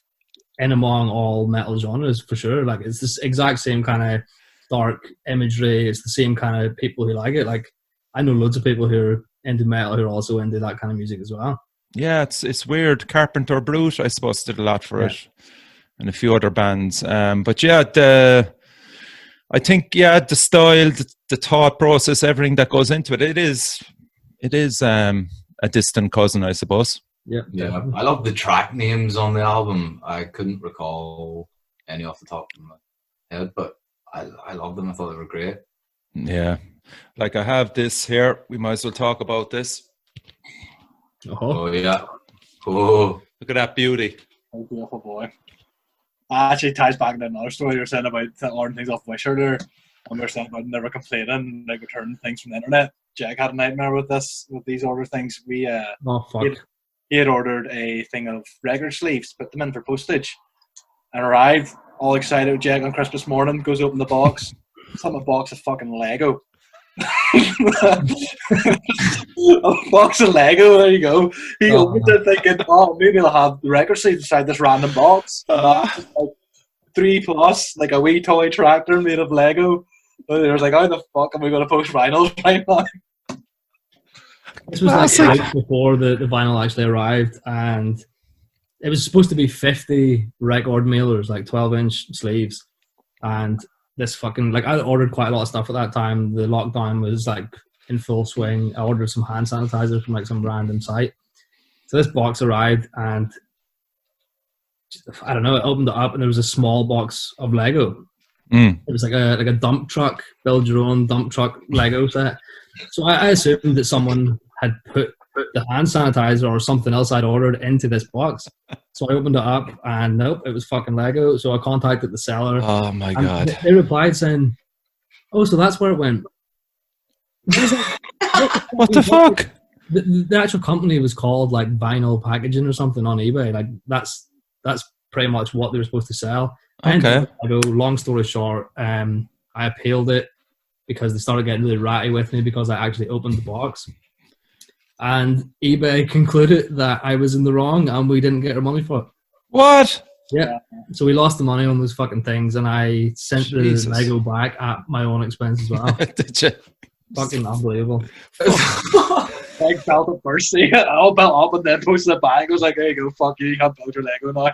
in among all metal genres for sure. Like it's this exact same kind of dark imagery. It's the same kind of people who like it. Like I know loads of people who are into metal who are also into that kind of music as well. Yeah, it's weird. Carpenter Brute, I suppose, did a lot for it, and a few other bands. But yeah, I think the style, the thought process, everything that goes into it, it is a distant cousin, I suppose. Yeah. I love the track names on the album. I couldn't recall any off the top of my head, but I love them. I thought they were great. Yeah, like I have this here. We might as well talk about this. Oh yeah. Oh, Look at that beauty. Oh, beautiful boy. Actually ties back into another story you were saying about ordering things off Wish earlier. And we were saying about never complaining, like returning things from the internet. Jack had a nightmare with these order things. Oh fuck. he had ordered a thing of record sleeves, put them in for postage, and arrived all excited with Jack on Christmas morning. Goes to open the box, it's like a box of fucking Lego. A box of Lego. There you go. He opened it thinking, "Oh, maybe I'll have the record sleeves inside this random box." Like 3+, like a wee toy tractor made of Lego. But they was like, "How the fuck am we going to post vinyl right now?" This was like a week before the vinyl actually arrived, and it was supposed to be 50 record mailers, like 12-inch sleeves, and this fucking, like, I ordered quite a lot of stuff at that time. The lockdown was like in full swing. I ordered some hand sanitizer from like some random site. So this box arrived, and I don't know, it opened it up and there was a small box of Lego. It was like a dump truck, build your own dump truck Lego set. So I assumed that someone had put the hand sanitizer or something else I'd ordered into this box. So I opened it up and nope, it was fucking Lego. So I contacted the seller. Oh my God. They replied saying, "Oh, so that's where it went." What the fuck? The actual company was called like Vinyl Packaging or something on eBay. Like that's pretty much what they were supposed to sell. Okay. Long story short, I appealed it because they started getting really ratty with me because I actually opened the box. And eBay concluded that I was in the wrong and we didn't get our money for it. What? Yeah. So we lost the money on those fucking things, and I sent Jesus. the Lego back at my own expense as well. Did you? Fucking unbelievable. Like felt it first. It all built up and then posted it back. I was like, "There you go, fuck you can't build your Lego now."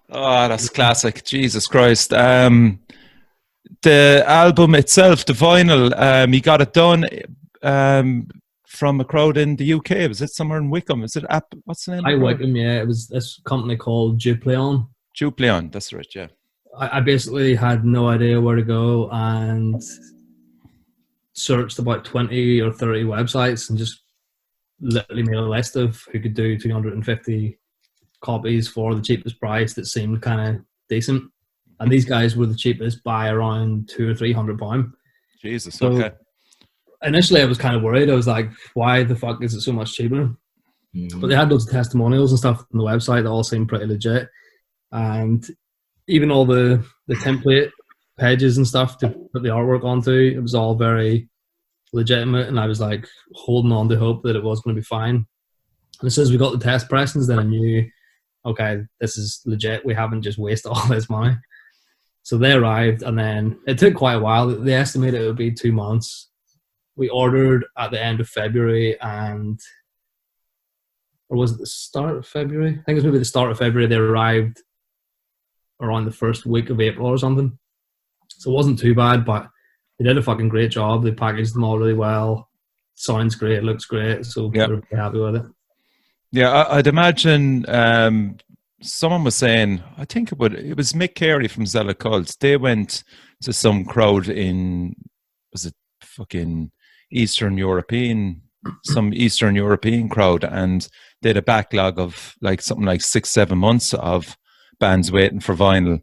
Oh, that's classic. Jesus Christ. The album itself, the vinyl, you got it done from a crowd in the UK. Was it somewhere in Wickham? Is it what's the name? Wickham, yeah. It was this company called Juplion, that's right, yeah. I basically had no idea where to go and searched about 20 or 30 websites and just literally made a list of who could do 250 copies for the cheapest price that seemed kind of decent. And these guys were the cheapest by around £200 or £300. Jesus, so okay. Initially, I was kind of worried. I was like, why the fuck is it so much cheaper? But they had loads of testimonials and stuff on the website that all seemed pretty legit. And even all the template pages and stuff to put the artwork onto, it was all very legitimate. And I was like holding on to hope that it was going to be fine. And as soon as we got the test pressings, then I knew, okay, this is legit. We haven't just wasted all this money. So they arrived, and then it took quite a while. They estimated it would be 2 months. We ordered at the end of February, or was it the start of February? I think it was maybe the start of February. They arrived around the first week of April or something. So it wasn't too bad, but they did a fucking great job. They packaged them all really well. Sounds great, looks great. So we're really happy with it. Yeah, I'd imagine someone was saying, I think it was Mick Carey from Zella Cults. They went to some crowd in, was it fucking Eastern European crowd, and they had a backlog of like something like 6-7 months of bands waiting for vinyl.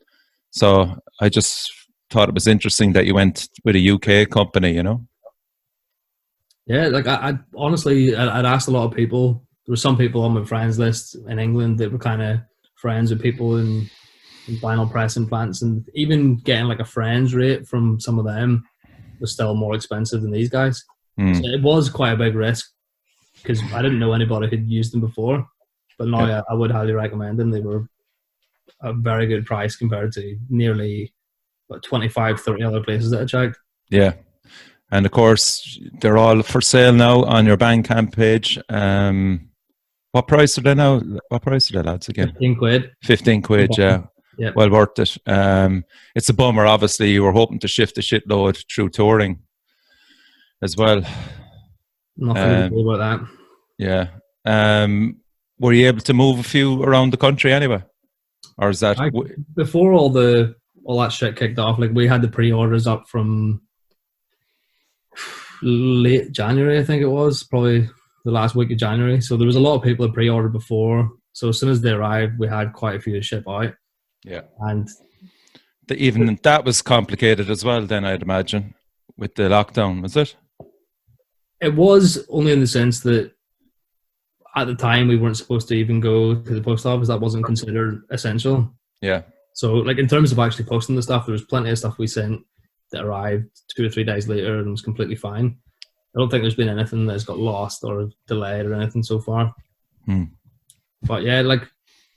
So I just thought it was interesting that you went with a UK company, you know? Yeah, like I honestly, I'd asked a lot of people. There were some people on my friends list in England that were kind of friends with people in vinyl pressing plants, and even getting like a friend's rate from some of them was still more expensive than these guys. So it was quite a big risk because I didn't know anybody who'd used them before, but now I would highly recommend them. They were a very good price compared to nearly 25, 30 other places that I checked. Yeah. And of course, they're all for sale now on your Bandcamp page. What price are they now? What price are they, lads, again? 15 quid. 15 quid, yeah. Yep. Well worth it. It's a bummer, obviously. You were hoping to shift a shitload through touring as well. Nothing to do about that. Yeah. Were you able to move a few around the country anyway? Or is that... before all that shit kicked off, like we had the pre-orders up from late January, I think it was. Probably the last week of January. So there was a lot of people that pre-ordered before. So as soon as they arrived, we had quite a few to ship out. Yeah. And even that was complicated as well then, I'd imagine, with the lockdown, was it? It was, only in the sense that at the time we weren't supposed to even go to the post office. That wasn't considered essential. Yeah. So like in terms of actually posting the stuff, there was plenty of stuff we sent that arrived 2 or 3 days later and was completely fine. I don't think there's been anything that's got lost or delayed or anything so far. But yeah, like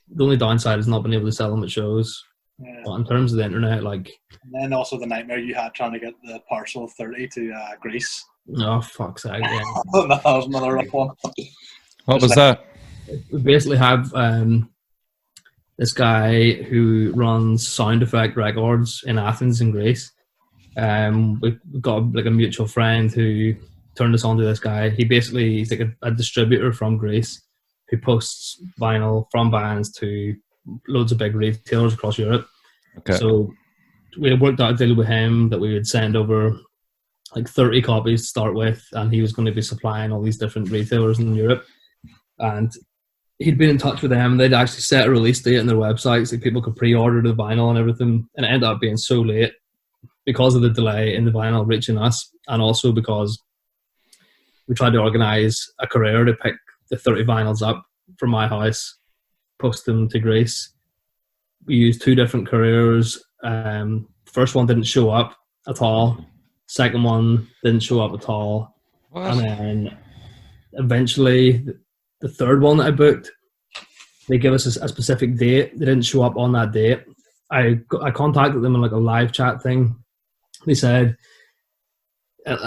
the only downside is not being able to sell them at shows. Yeah. But in terms of the internet, like, And then also the nightmare you had trying to get the parcel 30 to Greece. oh fuck's sake, yeah. That was another rough one. What was that? We basically have this guy who runs sound effect records in Athens in Greece. We've got like a mutual friend who turned us on to this guy. He's like a distributor from Greece who posts vinyl from bands to loads of big retailers across Europe. Okay. So we had worked out a deal with him that we would send over like 30 copies to start with, and he was going to be supplying all these different retailers in Europe. And he'd been in touch with them. They'd actually set a release date on their website so people could pre-order the vinyl and everything. And it ended up being so late because of the delay in the vinyl reaching us, and also because we tried to organise a courier to pick the 30 vinyls up from my house, post them to Greece. We used 2 different couriers. First one didn't show up at all. Second one didn't show up at all. What? And then eventually the third one that I booked, they gave us a specific date. They didn't show up on that date. I contacted them in like a live chat thing. They said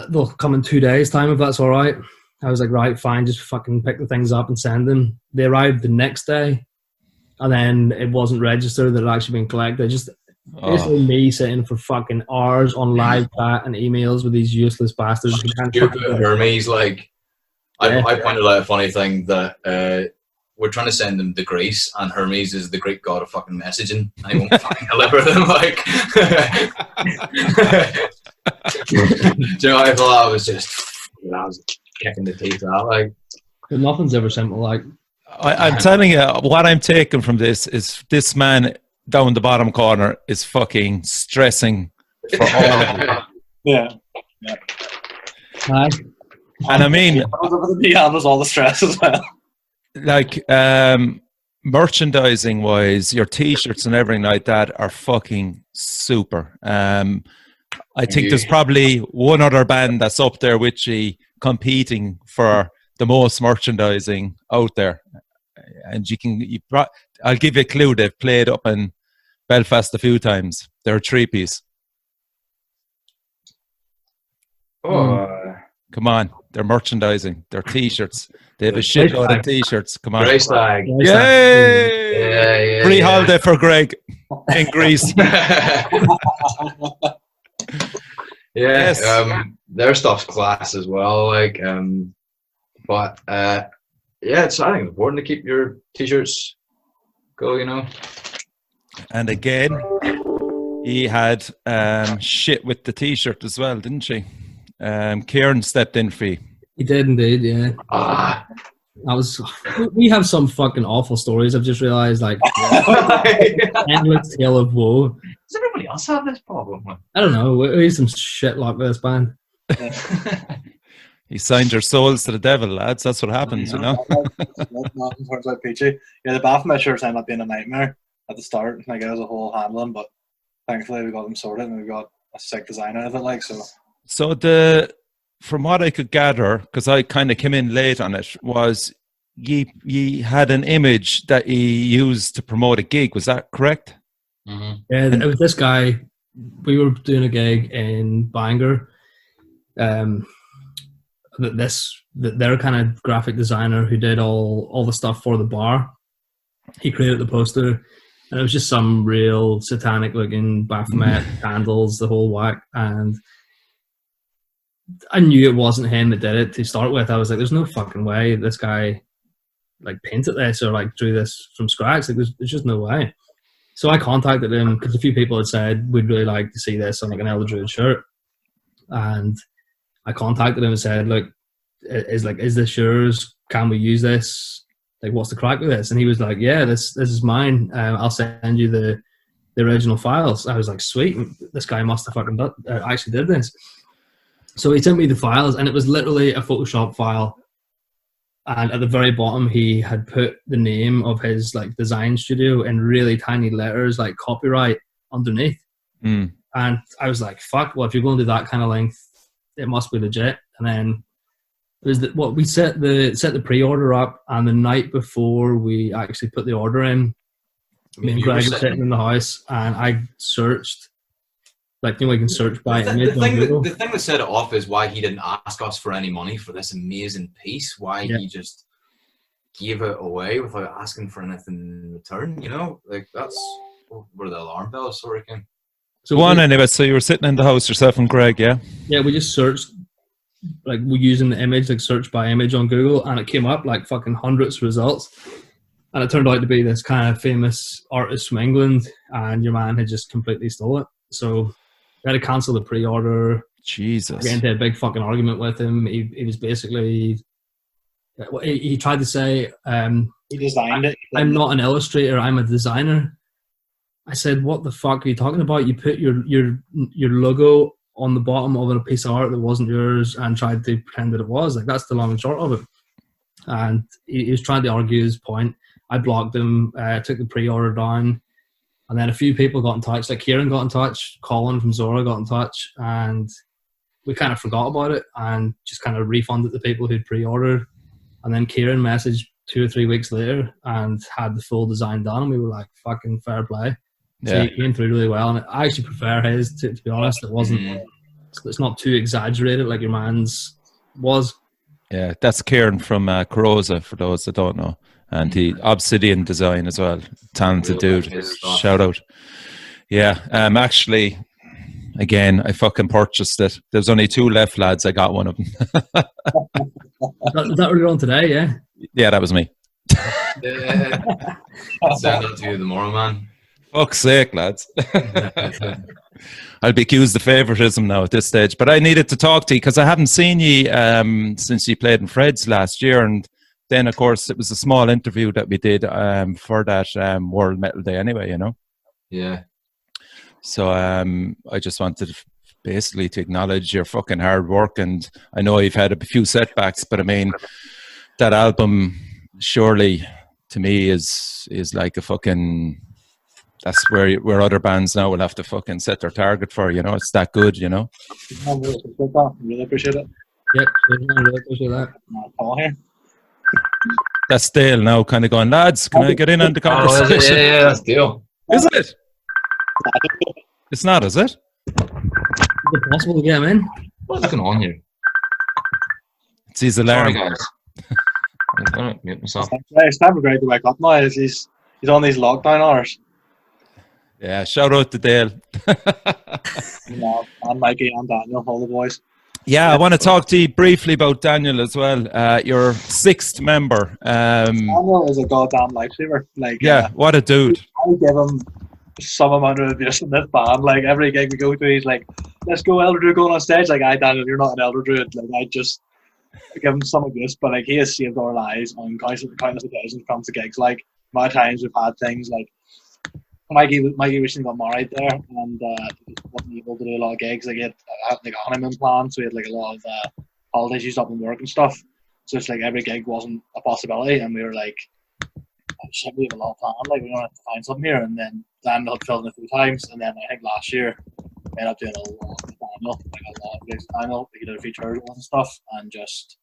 they'll come in 2 days' time if that's all right. I was like, right, fine, just fucking pick the things up and send them. They arrived the next day, and then it wasn't registered that it had actually been collected. Just basically me sitting for fucking hours on live chat and emails with these useless bastards. Who can't Stupid Hermes, like, Yeah. I pointed out a funny thing that we're trying to send them to Greece, and Hermes is the Greek god of fucking messaging, and he won't fucking deliver them. Like, do you know, I thought I was kicking the teeth out. Like, But nothing's ever simple. Like, I'm telling you, what I'm taking from this is this man down the bottom corner is fucking stressing for all of you. Yeah. hi. And I mean, He handles all the stress as well. like, merchandising wise, your t-shirts and everything like that are fucking super. I think there's probably one other band that's up there with you competing for the most merchandising out there. And I'll give you a clue. They've played up in Belfast a few times. They're a 3-piece. Come on, they're merchandising. They're t-shirts. They have a shitload of t-shirts. Come on. Grace Lag. Yay! Free holiday for Greg in Greece. Yes. Their stuff's class as well. Like, but yeah, I think it's important to keep your t-shirts go. You know. And again, he had shit with the t-shirt as well, didn't she? Kieran stepped in for you. He did indeed, yeah. We have some fucking awful stories. I've just realised, like, endless tale of woe. Does everybody else have this problem? I don't know. We have some shit luck with this band. He signed your souls to the devil, lads. That's what happens, you know. Nothing turns out peachy. Yeah, the Baphomet shirts ended up being a nightmare at the start. Like, it was a whole handling, but thankfully we got them sorted and we got a sick design out of it. Like, so from what I could gather, because I kind of came in late on it, was ye had an image that ye used to promote a gig. Was that correct? Mm-hmm. Yeah, it was this guy. We were doing a gig in Bangor. Their kind of graphic designer who did all the stuff for the bar, he created the poster, and it was just some real satanic looking Baphomet candles, the whole whack. And I knew it wasn't him that did it to start with. I was like, there's no fucking way this guy like painted this or like drew this from scratch. Like, there's just no way. So I contacted him because a few people had said we'd really like to see this on like an Elder Druid shirt, and I contacted him and said, look, is this yours? Can we use this? Like, what's the crack with this? And he was like, yeah, this is mine. I'll send you the original files. I was like, sweet, this guy must have fucking actually did this. So he sent me the files, and it was literally a Photoshop file And at the very bottom, he had put the name of his like design studio in really tiny letters, like copyright underneath. Mm. And I was like, "Fuck! Well, if you're going to do that kind of length, it must be legit." And then it was we set the pre-order up, and the night before we actually put the order in, me and Greg were sitting in the house, and I searched. Like, you know, we can search by image on Google. The thing that set it off is why he didn't ask us for any money for this amazing piece. Why he just gave it away without asking for anything in return. You know, like that's where the alarm bells sort of came. So anyway, so you were sitting in the house yourself and Greg, yeah? Yeah, we just searched, like, we're using the image, like search by image on Google, and it came up like fucking hundreds of results. And it turned out to be this kind of famous artist from England, and your man had just completely stole it. So we had to cancel the pre-order. Jesus. I got into a big fucking argument with him. He was basically, he tried to say, he designed it. I'm not an illustrator, I'm a designer. I said, what the fuck are you talking about? You put your logo on the bottom of a piece of art that wasn't yours and tried to pretend that it was. Like, that's the long and short of it. And he was trying to argue his point. I blocked him, took the pre-order down. And then a few people got in touch, like Kieran got in touch, Colin from Zora got in touch, and we kind of forgot about it and just kind of refunded the people who'd pre-ordered. And then Kieran messaged 2 or 3 weeks later and had the full design done, and we were like, fucking fair play. So he came through really well, and I actually prefer his, to be honest. It wasn't, it's not too exaggerated like your man's was. Yeah, that's Kieran from Carosa, for those that don't know. And he Obsidian design as well. Talented dude. Shout out. Yeah. Actually, again, I fucking purchased it. There's only 2 left, lads. I got one of them. Is that what you're on today? Yeah. Yeah, that was me. I'll send that to you tomorrow, man. Fuck's sake, lads. I'll be accused of favoritism now at this stage. But I needed to talk to you because I haven't seen you since you played in Fred's last year. And then, of course, it was a small interview that we did for that World Metal Day anyway, you know? Yeah. So I just wanted basically to acknowledge your fucking hard work. And I know you've had a few setbacks, but I mean, that album surely, to me, is like a fucking... That's where other bands now will have to fucking set their target for, you know? It's that good, you know? I really appreciate that. Really appreciate it. Yep, I really appreciate that. Paul here. That's Dale now kind of going, lads, can I get in on the conversation? Yeah, that's deal. Is it? It's not, is it? Is it possible to get him in? What's going on here? It's his alarm. Sorry, guys. I'm going to mute myself. It's never great to wake up now. He's on these lockdown hours. Yeah, shout out to Dale. And Mikey and Daniel, all the boys. Yeah, I want to talk to you briefly about Daniel as well. Your 6th member. Daniel is a goddamn lifesaver. Like, what a dude. I give him some amount of abuse in this band. Like, every gig we go to, he's like, let's go Elder Druid going on stage. Like, Daniel, you're not an Elder Druid. Like, I just give him some abuse, but like, he has saved our lives on countless occasions when it comes to gigs. Like, my times we've had things like Mikey recently got married there, and he wasn't able to do a lot of gigs. Like, he had like a honeymoon plan, so he had like a lot of holidays used up in work and stuff. So it's like every gig wasn't a possibility, and we were like, shit, we have a lot of plan. Like, we're gonna have to find something here. And then Daniel had filled in a few times, and then I think last year we ended up doing a lot of Daniel, like a lot of gigs with Daniel. We did a few tours and stuff, and just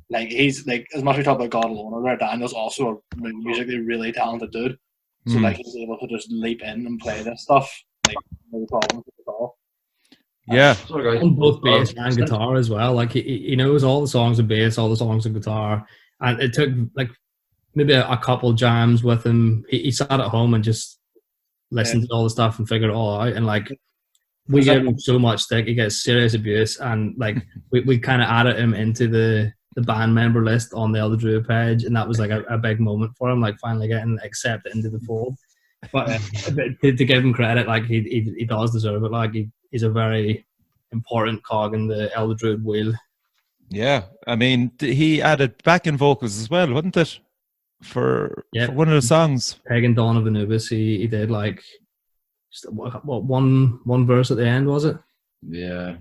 like, he's like, as much as we talk about God alone over there, Daniel's also a musically really talented dude. So like, he's able to just leap in and play this stuff, like, no problem at all. Yeah. On both bass and guitar as well. Like, he knows all the songs of bass, all the songs of guitar, and it took like maybe a couple jams with him. He sat at home and just listened to all the stuff and figured it all out. And like, we give him so much stick, he gets serious abuse, and like we kind of added him into the band member list on the Elder Druid page, and that was like a big moment for him, like finally getting accepted into the fold. But to give him credit, like he does deserve it. Like, he's a very important cog in the Elder Druid wheel. Yeah, I mean, he added backing vocals as well, wasn't it? For one of the songs, Pagan Dawn of Anubis, he did like just, what one verse at the end, was it? Yeah.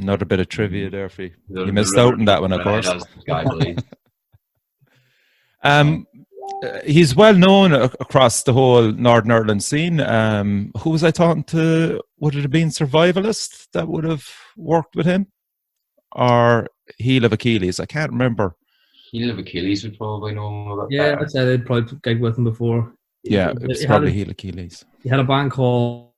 Another bit of trivia there for you. You missed out on that one, of course. He's well known across the whole Northern Ireland scene. Who was I talking to? Would it have been Survivalist that would have worked with him? Or Heel of Achilles? I can't remember. Heel of Achilles would probably know him a bit Yeah, better. I'd say they'd probably gig with him before. Yeah, it was probably Heel of Achilles. He had a band called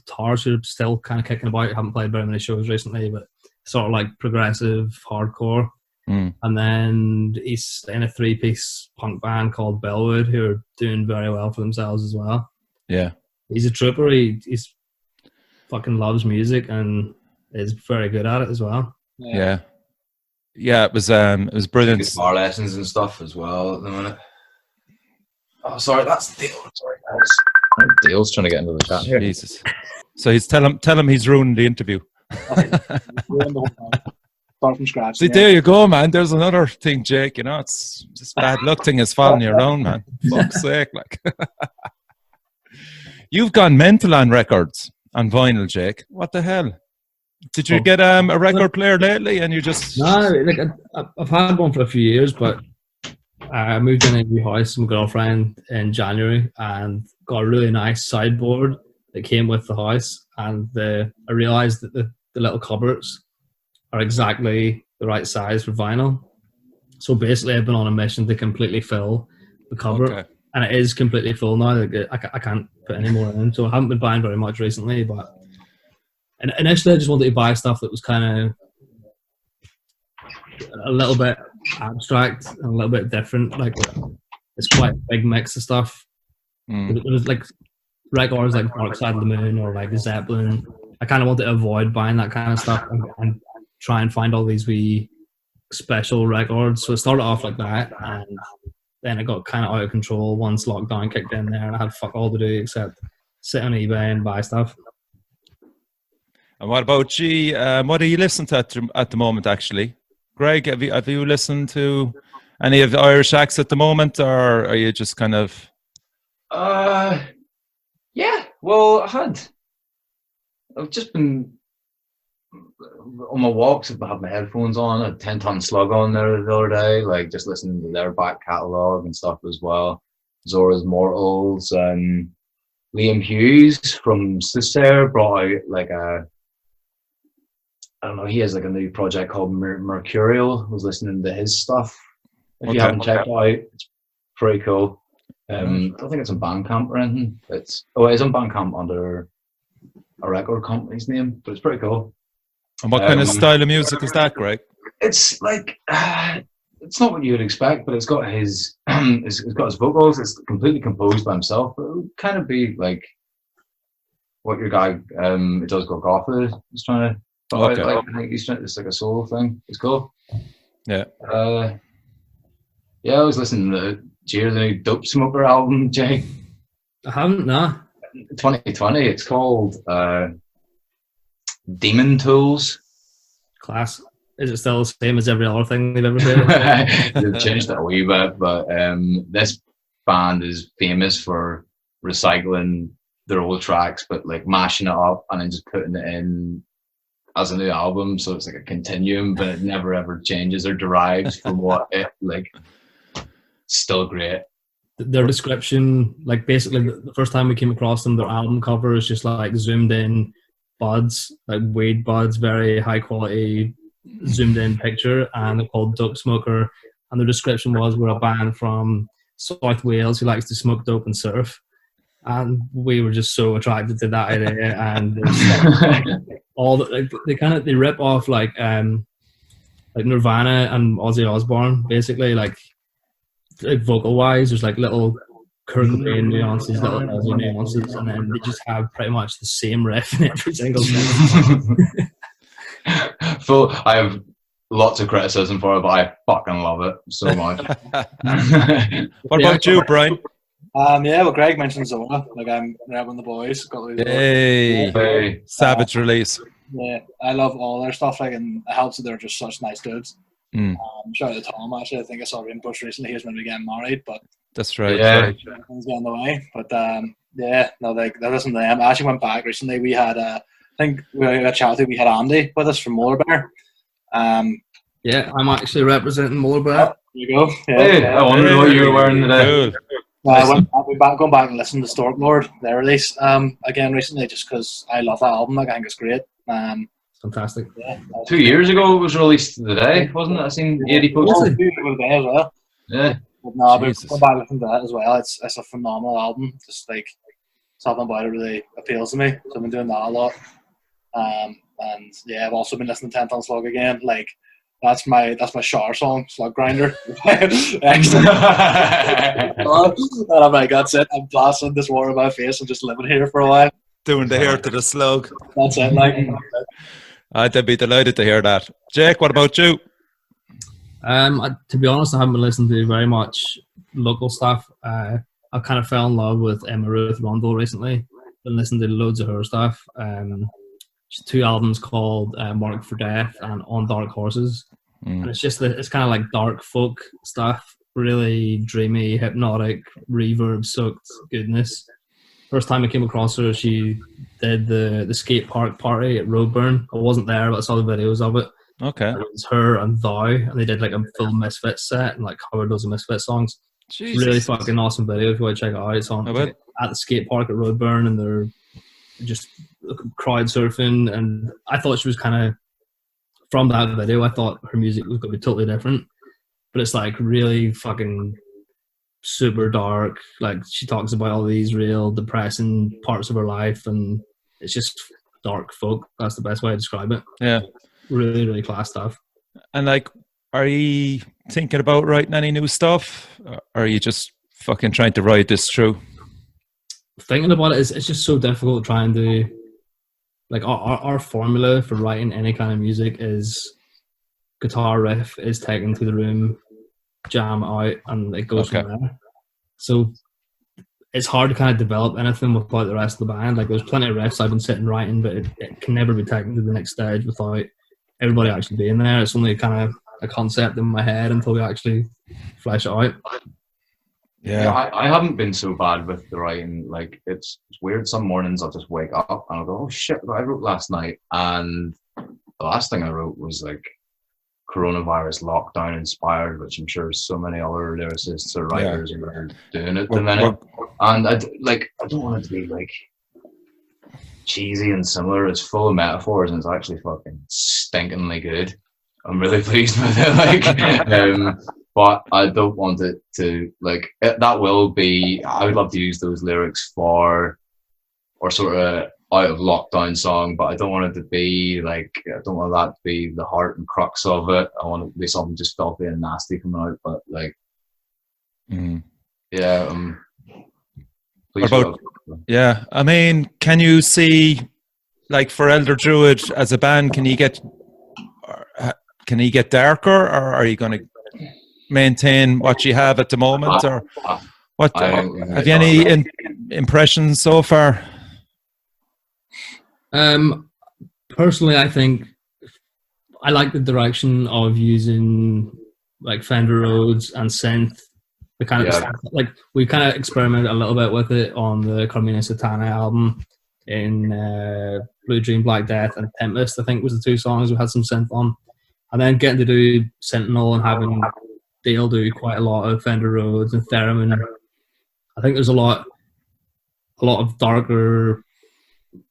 Tars, who are still kind of kicking about. Haven't played very many shows recently, but sort of like progressive hardcore. And then he's in a 3-piece punk band called Bellwood, who are doing very well for themselves as well. Yeah, he's a trooper. He's fucking loves music and is very good at it as well. Yeah. It was brilliant. Guitar lessons and stuff as well at the minute. Oh, sorry, that's Dale. Sorry, Dale's trying to get into the chat here. Jesus. So he's tell him he's ruined the interview. Start from scratch. See, there you go, man. There's another thing, Jake. You know, it's just bad luck thing is following you around, man. Fuck's sake, like. You've gone mental on records on vinyl, Jake. What the hell? Did you get a record player lately, and you just? No, like I've had one for a few years, but I moved in a new house with my girlfriend in January and got a really nice sideboard that came with the house, and I realised that the little cupboards are exactly the right size for vinyl. So basically, I've been on a mission to completely fill the cupboard, and it is completely full now. Like, I can't put any more in, so I haven't been buying very much recently. But initially, I just wanted to buy stuff that was kind of a little bit abstract and a little bit different. Like, it's quite a big mix of stuff. It was like records like Dark Side of the Moon or like Zeppelin. I kind of wanted to avoid buying that kind of stuff and try and find all these wee special records. So it started off like that, and then it got kind of out of control once lockdown kicked in there, and I had fuck all to do except sit on eBay and buy stuff. And what about you? What are you listening to at the moment, actually? Greg, have you listened to any of the Irish acts at the moment, or are you just kind of... Yeah, well, I've just been on my walks. I've had my headphones on, a 10-ton slug on there the other day, like just listening to their back catalogue and stuff as well. Zora's Mortals and Liam Hughes from Sister brought out like I don't know, he has like a new project called Mercurial. I was listening to his stuff. If you haven't checked it out, it's pretty cool. I don't think it's on Bandcamp or anything. It's on Bandcamp under a record company's name, but it's pretty cool. And what kind of style of music is that, Greg? It's like it's not what you would expect, but it's got his it's got his vocals. It's completely composed by himself, but it would kind of be like what your guy it does Golgotha is trying to. Okay. I think he's trying. It's like a solo thing. It's cool. Yeah. Yeah, I was listening to the new Dope Smoker album, Jay. I haven't, no. 2020. It's called Demon Tools. Class. Is it still the same as every other thing they've ever played? They've changed it a wee bit, but this band is famous for recycling their old tracks, but like mashing it up and then just putting it in as a new album. So it's like a continuum, but it never ever changes or derives from what it like. Still great. Their description, like basically the first time we came across them, their album cover is just like zoomed in buds, like weed buds, very high quality zoomed in picture, and they're called Dope Smoker, and their description was we're a band from South Wales who likes to smoke dope and surf, and we were just so attracted to that idea. And all the, like, they rip off like Nirvana and Ozzy Osbourne, basically, like vocal wise. There's like little Kurt Cobain nuances, little Ozzy nuances, and then they just have pretty much the same riff in every single song. I have lots of criticism for it, but I fucking love it so much. What about you, Brien? Yeah, well, Greg mentioned Zora. Like, I'm repping the boys. Hey. Savage release. Yeah, I love all their stuff. Like, and it helps that they're just such nice dudes. Shout out to Tom. Actually, I think I saw him push recently. He was maybe getting married, but that's right. Yeah, things got in the way. But yeah, no, like that isn't them. I actually went back recently. We had I think we had a chat. We had Andy with us from Molar Bear. Yeah, I'm actually representing Molerbrat. There you go. Yeah. Hey, I wondered what you were wearing today. Cool. I'll be back, going back and listening to Stork Lord, their release, again recently, just because I love that album. Like, I think it's great. Fantastic. Yeah, 2 years ago it was released today, wasn't it? I seen 80 posts. Was it? Today as well. Yeah. But no, I'll be Jesus. going back and listening to that as well. It's a phenomenal album. Just like something about it really appeals to me. So I've been doing that a lot. And yeah, I've also been listening to 10 Ton Slug again. Like, that's my shower song, Slug Grinder. Excellent. And I'm like, that's it. I'm blasting this water in my face and just living here for a while. Doing the hair to the slug. That's it. Like, I'd be delighted to hear that. Jake, what about you? To be honest, I haven't been listening to very much local stuff. I kind of fell in love with Emma Ruth Rundle recently. Been listening to loads of her stuff. She's 2 albums called Mark for Death and On Dark Horses. And it's just it's kind of like dark folk stuff, really dreamy, hypnotic, reverb-soaked goodness. First time I came across her, she did the skate park party at Roadburn. I wasn't there, but I saw the videos of it. Okay. And it was her and Thou, and they did like a full Misfits set and like covered loads of Misfits songs. Jesus. Really fucking awesome video if you want to check it out. It's on I will. at the skate park at Roadburn, and they're just crowd surfing. And I thought she was kind of, from that video, I thought her music was going to be totally different. But it's like really fucking super dark. Like, she talks about all these real depressing parts of her life, and it's just dark folk. That's the best way to describe it. Yeah. Really, really class stuff. And like, are you thinking about writing any new stuff? Or are you just fucking trying to ride this through? Thinking about it, it's just so difficult trying to, like, our formula for writing any kind of music is guitar riff is taken to the room, jam out, and it goes from there. So it's hard to kind of develop anything without the rest of the band. Like, there's plenty of riffs I've been sitting writing, but it can never be taken to the next stage without everybody actually being there. It's only kind of a concept in my head until we actually flesh it out. Yeah, I haven't been so bad with the writing. Like, it's weird. Some mornings I'll just wake up and I'll go, oh shit, I wrote last night. And the last thing I wrote was like coronavirus lockdown inspired, which I'm sure so many other lyricists or writers are doing at the minute. And I don't want it to be like cheesy and similar. It's full of metaphors and it's actually fucking stinkingly good. I'm really pleased with it. Like, but I don't want it to, like, that will be, I would love to use those lyrics for, or sort of out of lockdown song, but I don't want it to be like, I don't want that to be the heart and crux of it. I want it to be something just filthy and nasty coming out, but like, yeah. Yeah, I mean, can you see, like, for Elder Druid as a band, can he get darker, or are you going to maintain what you have at the moment, or what? Have you any impressions so far? Personally, I think I like the direction of using like Fender Rhodes and synth. The kind of like we kind of experimented a little bit with it on the Carmina Satana album in Blue Dream, Black Death, and Tempest. I think was the 2 songs we had some synth on, and then getting to do Sentinel and having Dale do quite a lot of Fender Rhodes and theremin. I think there's a lot of darker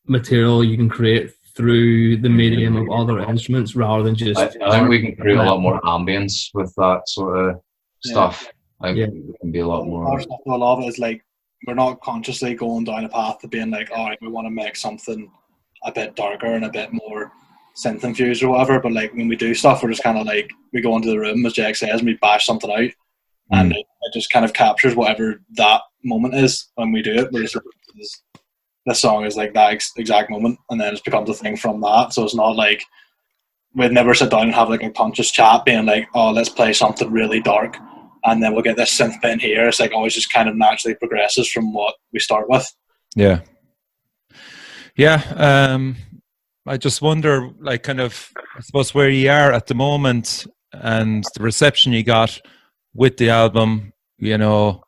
material you can create through the medium of other instruments rather than just. I think we can create a lot more ambience with that sort of stuff. Like, it can be a lot more. Our stuff, a lot of it is like, we're not consciously going down a path of being like, all right, we want to make something a bit darker and a bit more synth infused or whatever, but like when we do stuff, we're just kind of like, we go into the room, as Jack says, and we bash something out, and it just kind of captures whatever that moment is when we do it. We're just like, this song is like that exact moment, and then it becomes a thing from that. So it's not like we'd never sit down and have like a conscious chat being like, oh, let's play something really dark and then we'll get this synth bit in here. It's like always just kind of naturally progresses from what we start with. Yeah. I just wonder, like, kind of, I suppose, where you are at the moment and the reception you got with the album. You know,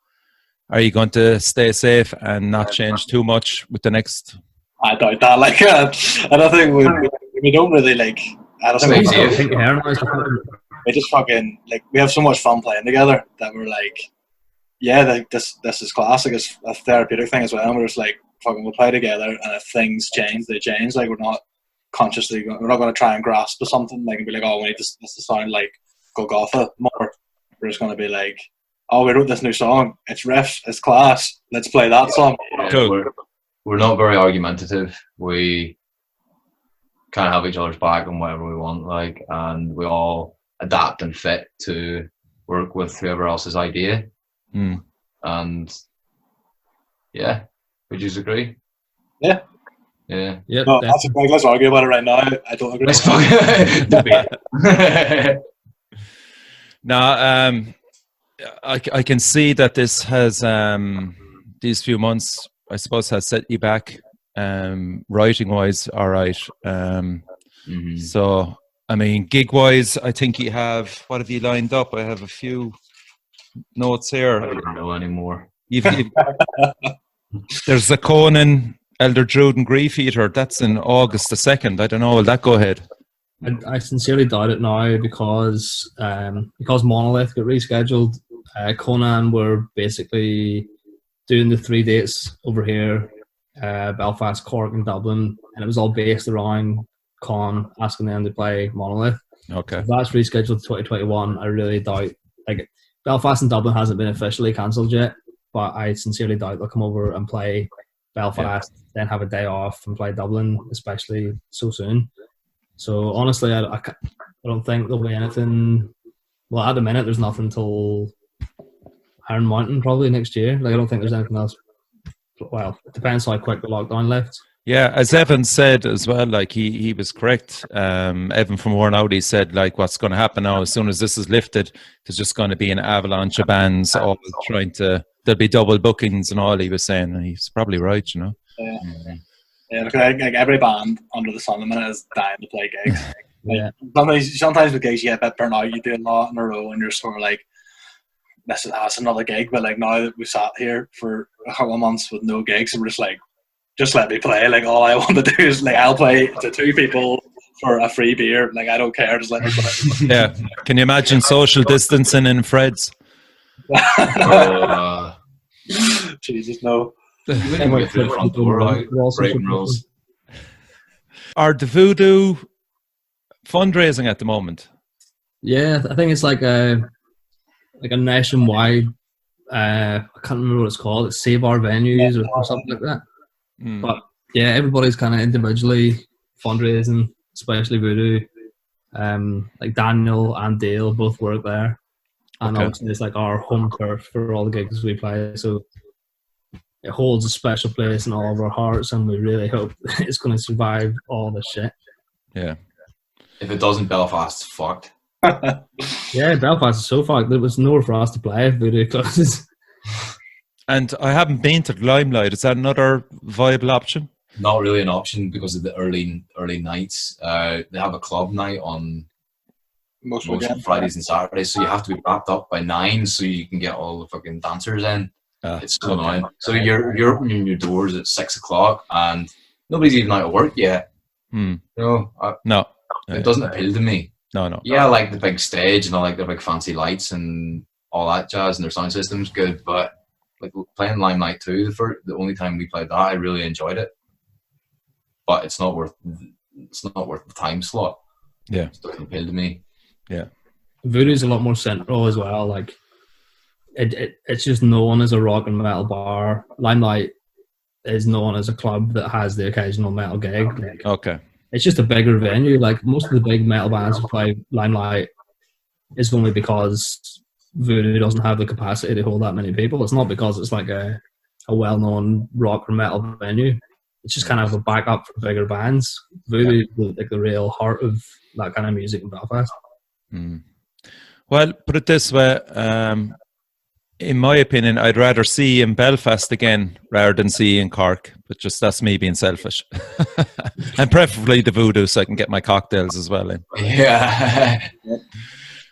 are you going to stay safe and not change too much with the next? I doubt that. Like, I don't think we don't really like. I don't think we just fucking like we have so much fun playing together that we're like, yeah, like this is classic. It's a therapeutic thing as well. And we're just like fucking we'll play together, and if things change, they change. Like we're not going to try and grasp to something like and be like, oh, we need this to sound like Golgotha more. We're just going to be like, oh, we wrote this new song. It's riffs. It's class. Let's play that song. Yeah, Cool. we're not very argumentative. We kind of have each other's back on whatever we want, like, and we all adapt and fit to work with whoever else's idea. And yeah, would you agree? Yeah. Yeah. Yep, No, that's definitely. let's argue about it right now. I don't agree. Let's fucking debate. Now, I can see that this has these few months, I suppose, has set you back writing wise. All right. So, I mean, gig wise, I think you have. What have you lined up? I have a few notes I here. don't know anymore. There's a Conan, Elder Druid and Grief Eater. That's in August the 2nd. I don't know. Will that go ahead? I sincerely doubt it now because Monolith got rescheduled. Conan were basically doing the 3 dates over here, Belfast, Cork, and Dublin, and it was all based around Con asking them to play Monolith. Okay. If that's rescheduled to 2021, I really doubt. Like Belfast and Dublin hasn't been officially cancelled yet, but I sincerely doubt they'll come over and play Belfast, then have a day off and play Dublin, especially so soon. So honestly, I don't think there'll be anything. Well, at the minute, there's nothing till Iron Mountain probably next year. Like I don't think there's anything else. Well, it depends how quick the lockdown lifts. Yeah, as Evan said as well, like he was correct. Evan from Worn Out, he said like what's going to happen now as soon as this is lifted, there's just going to be an avalanche of bands all trying to. There'll be double bookings and all. He was saying, and he's probably right, you know. Yeah. Yeah, like every band under the sun at the minute is dying to play gigs. Yeah. Sometimes with gigs you get a bit burnt out, you do a lot in a row and you're sort of like, that's another gig. But like now that we sat here for a couple of months with no gigs, we're just like, just let me play. Like all I want to do is like I'll play to 2 people for a free beer. Like I don't care, just let me play. Yeah. Can you imagine social distancing in Fred's? Jesus, no. Breaking rules. Are the Voodoo fundraising at the moment? Yeah, I think it's like a nationwide. I can't remember what it's called. It's Save Our Venues or something like that. But yeah, everybody's kind of individually fundraising, especially Voodoo. Like Daniel and Dale both work there, and obviously it's like our home turf for all the gigs we play. So it holds a special place in all of our hearts, and we really hope it's going to survive all this shit. Yeah. If it doesn't, Belfast's fucked. Yeah, Belfast is so fucked. There was nowhere for us to play if Voodoo closes. And I haven't been to Limelight. Is that another viable option? Not really an option because of the early nights. They have a club night on most Fridays and Saturdays, so you have to be wrapped up by 9 so you can get all the fucking dancers in. It's so annoying. So you're opening your doors at 6 o'clock and nobody's even out of work yet. No. No. It doesn't appeal to me. No. Yeah, I like the big stage and I like the big fancy lights and all that jazz, and their sound system's good, but like playing Limelight 2, the only time we played that, I really enjoyed it. But it's not worth the time slot. Yeah. It doesn't appeal to me. Yeah. Voodoo's a lot more central as well. Like it's just known as a rock and metal bar. Limelight is known as a club that has the occasional metal gig. Like, Okay. it's just a bigger venue. Like most of the big metal bands who play Limelight is only because Voodoo doesn't have the capacity to hold that many people. It's not because it's like a well-known rock or metal venue. It's just kind of a backup for bigger bands. Voodoo is like the real heart of that kind of music in Belfast. Well, put it this way. In my opinion, I'd rather see you in Belfast again rather than see you in Cork. But just that's me being selfish. And preferably the Voodoo so I can get my cocktails as well in. Yeah.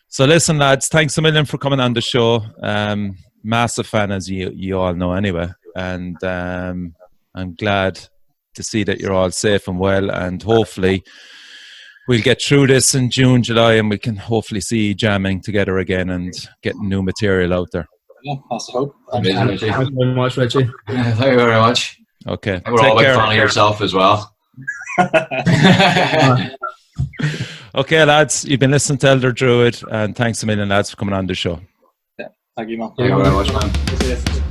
So listen, lads, thanks a million for coming on the show. Massive fan, as you all know anyway. And I'm glad to see that you're all safe and well. And hopefully we'll get through this in June, July, and we can hopefully see jamming together again and getting new material out there. Yeah, that's the hope. Amazing, Richie. Thank you very much, Richie. Thank you very much. Okay. We're all a big fan of yourself as well. Okay, lads, you've been listening to Elder Druid, and thanks a million, lads, for coming on the show. Thank you, man. Thank you very much, man. See you.